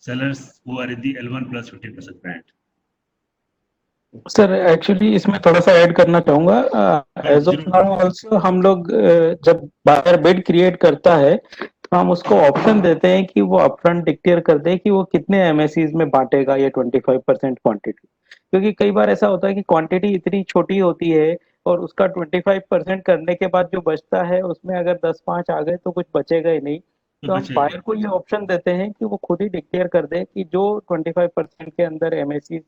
sellers who are in the L1 plus 15% band. Sir actually इसमें थोड़ा सा ऐड करना चाहूंगा। एज ऑफ नाउ आल्सो हम लोग जब बायर बिड क्रिएट करता है तो हम उसको ऑप्शन देते हैं कि वो अपफ्रंट डिक्लेयर कर दे कि वो कितने एमएससीज में बांटेगा ये 25% क्वांटिटी। क्योंकि कई बार ऐसा होता है कि क्वांटिटी इतनी छोटी होती है और उसका 25% करने के बाद जो बचता है उसमें अगर 10-5 आ गए तो कुछ बचेगा ही नहीं। तो हम बायर को ये ऑप्शन देते हैं कि वो खुद ही डिक्लेयर कर दे कि जो 25% के अंदर एमएससी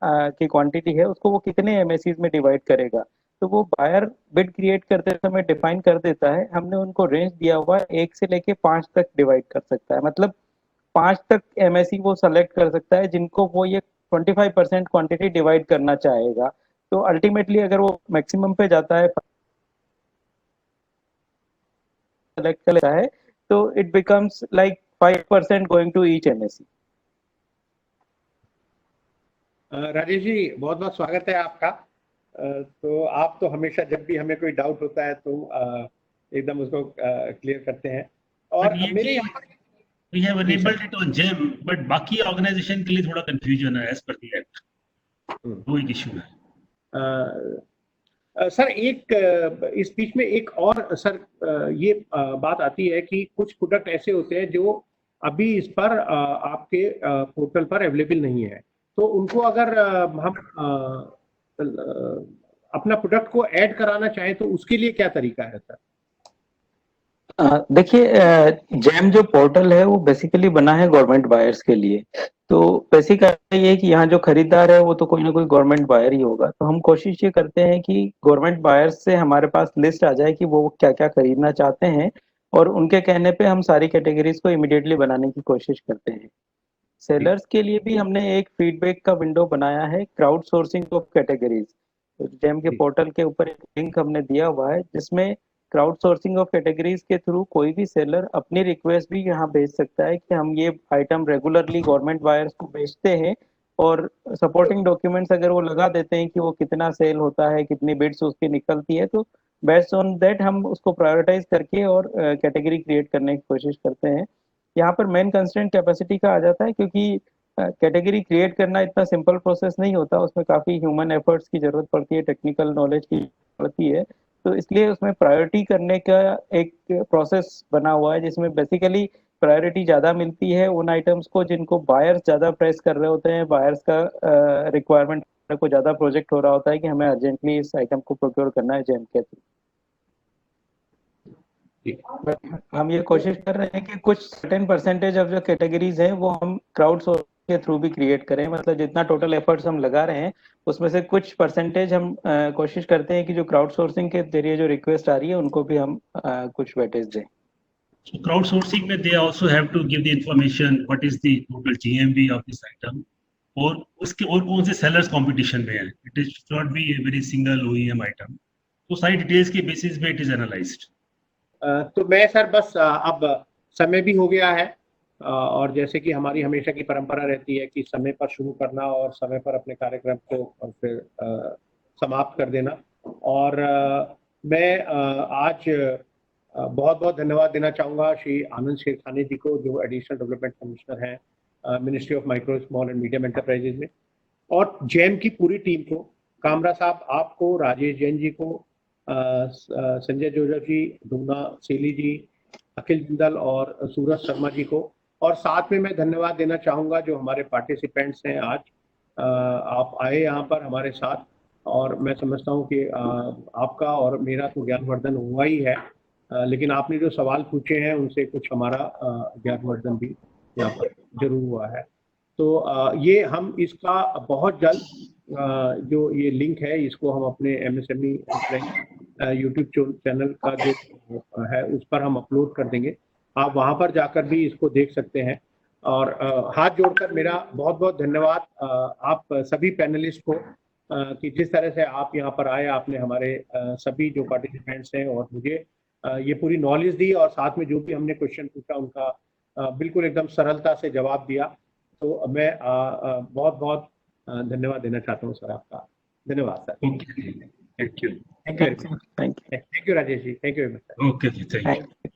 की क्वांटिटी है उसको वो कितने एमएससीज में डिवाइड करेगा। तो वो बायर बिड क्रिएट करते समय डिफाइन कर देता है। हमने उनको रेंज दिया हुआ है 1 से लेके 5 तक डिवाइड कर सकता है, मतलब 5 तक एमएससी वो सेलेक्ट कर सकता है जिनको वो ये 25% क्वांटिटी डिवाइड करना चाहेगा। तो अल्टीमेटली अगर वो मैक्सिमम पे जाता है सेलेक्ट कर लेता है तो it becomes like 5% going to each MSC. Rajesh ji, बहुत बहुत स्वागत है आपका। तो आप तो हमेशा जब भी हमें कोई डाउट होता है तो एकदम उसको क्लियर करते हैं। और मेरे यहाँ We have enabled it on GEM, but बाकी ऑर्गेनाइजेशन के लिए थोड़ा कंफ्यूजन है एज पर द एक्ट, वो एक इशू है। सर एक इस बीच में एक और सर ये बात आती है कि कुछ प्रोडक्ट ऐसे होते हैं जो अभी इस पर आपके पोर्टल पर अवेलेबल नहीं है, तो उनको अगर हम अपना प्रोडक्ट को ऐड कराना चाहें तो उसके लिए क्या तरीका है सर? देखिए, जैम जो पोर्टल है वो बेसिकली बना है गवर्नमेंट बायर्स के लिए। तो बेसिक ये है कि यहाँ जो खरीदार है वो तो कोई ना कोई गवर्नमेंट बायर ही होगा। तो हम कोशिश ये करते हैं कि गवर्नमेंट बायर्स से हमारे पास लिस्ट आ जाए कि वो क्या क्या खरीदना चाहते हैं, और उनके कहने पे हम सारी कैटेगरीज को इमिडिएटली बनाने की कोशिश करते हैं। सेलर्स के लिए भी हमने एक फीडबैक का विंडो बनाया है, crowdsourcing of categories. GeM के पोर्टल के ऊपर एक लिंक हमने दिया हुआ है जिसमें क्राउड सोर्सिंग ऑफ कैटेगरीज के थ्रू कोई भी सेलर अपनी रिक्वेस्ट भी यहाँ भेज सकता है कि हम ये आइटम रेगुलरली गवर्नमेंट बायर्स को बेचते हैं, और सपोर्टिंग डॉक्यूमेंट्स अगर वो लगा देते हैं कि वो कितना सेल होता है, कितनी बिड्स उसकी निकलती है, तो बेस्ड ऑन दैट हम उसको प्रायोरिटाइज करके और कैटेगरी क्रिएट करने की कोशिश करते हैं। यहाँ पर मेन कंस्ट्रेंट कैपेसिटी का आ जाता है, क्योंकि कैटेगरी क्रिएट करना इतना सिंपल प्रोसेस नहीं होता, उसमें काफ़ी ह्यूमन एफर्ट्स की जरूरत पड़ती है, टेक्निकल नॉलेज की पड़ती है। तो इसलिए उसमें प्रायोरिटी करने का एक प्रोसेस बना हुआ है जिसमें बेसिकली प्रायोरिटी ज़्यादा मिलती है उन आइटम्स को जिनको बायर्स ज़्यादा प्रेस कर रहे होते हैं, बायर्स का रिक्वायरमेंट को ज़्यादा प्रोजेक्ट हो रहा होता है कि हमें अर्जेंटली इस आइटम को प्रोक्योर करना है जेम के थ्रू। हम ये कोशिश कर रहे हैं कि कुछ सर्टेन परसेंटेज ऑफ जो कैटेगरीज हैं वो हम क्राउड सोर्स के थ्रू भी क्रिएट करें। मतलब जितना टोटल एफर्ट्स हम लगा रहे हैं उसमें से कुछ परसेंटेज हम कोशिश करते हैं कि जो क्राउड सोर्सिंग के जरिए जो रिक्वेस्ट आ रही है उनको भी हम कुछ वेटेज दें। So crowdsourcing में they also have to give the information what is the total GMV of this item, और उसके और कौन से sellers competition में है। It is should not be a very single OEM item. तो सारी डिटेल्स के बेसिस पे it is analyzed. तो मैं सर बस अब समय भी हो गया है, और जैसे कि हमारी हमेशा की परंपरा रहती है कि समय पर शुरू करना और समय पर अपने कार्यक्रम को फिर समाप्त कर देना। और मैं आज बहुत बहुत धन्यवाद देना चाहूँगा श्री आनंद शेरखाने जी को, जो एडिशनल डेवलपमेंट कमिश्नर हैं ministry of micro small and medium enterprises में, और जेम की पूरी टीम को, कामरा साहब आपको, राजेश जैन जी को, संजय जोजफ जी, डूना सेली जी, अखिल जिंदल और सूरज शर्मा जी को। और साथ में मैं धन्यवाद देना चाहूँगा जो हमारे पार्टिसिपेंट्स हैं आज, आप आए यहाँ पर हमारे साथ, और मैं समझता हूँ कि आपका और मेरा तो ज्ञानवर्धन हुआ ही है, लेकिन आपने जो सवाल पूछे हैं उनसे कुछ हमारा ज्ञानवर्धन भी यहाँ पर जरूर हुआ है। तो ये हम इसका बहुत जल्द जो ये लिंक है इसको हम अपने MSME यूट्यूब चैनल का जो है उस पर हम अपलोड कर देंगे, आप वहाँ पर जाकर भी इसको देख सकते हैं। और हाथ जोड़कर मेरा बहुत बहुत धन्यवाद आप सभी पैनलिस्ट को कि जिस तरह से आप यहाँ पर आए, आपने हमारे सभी जो पार्टिसिपेंट्स हैं और मुझे ये पूरी नॉलेज दी, और साथ में जो भी हमने क्वेश्चन पूछा उनका बिल्कुल एकदम सरलता से जवाब दिया। तो मैं बहुत बहुत धन्यवाद देना चाहता हूँ सर आपका। धन्यवाद sir. Okay. Thank you. Thank you Rajesh ji, thank you very much. Okay, thank you.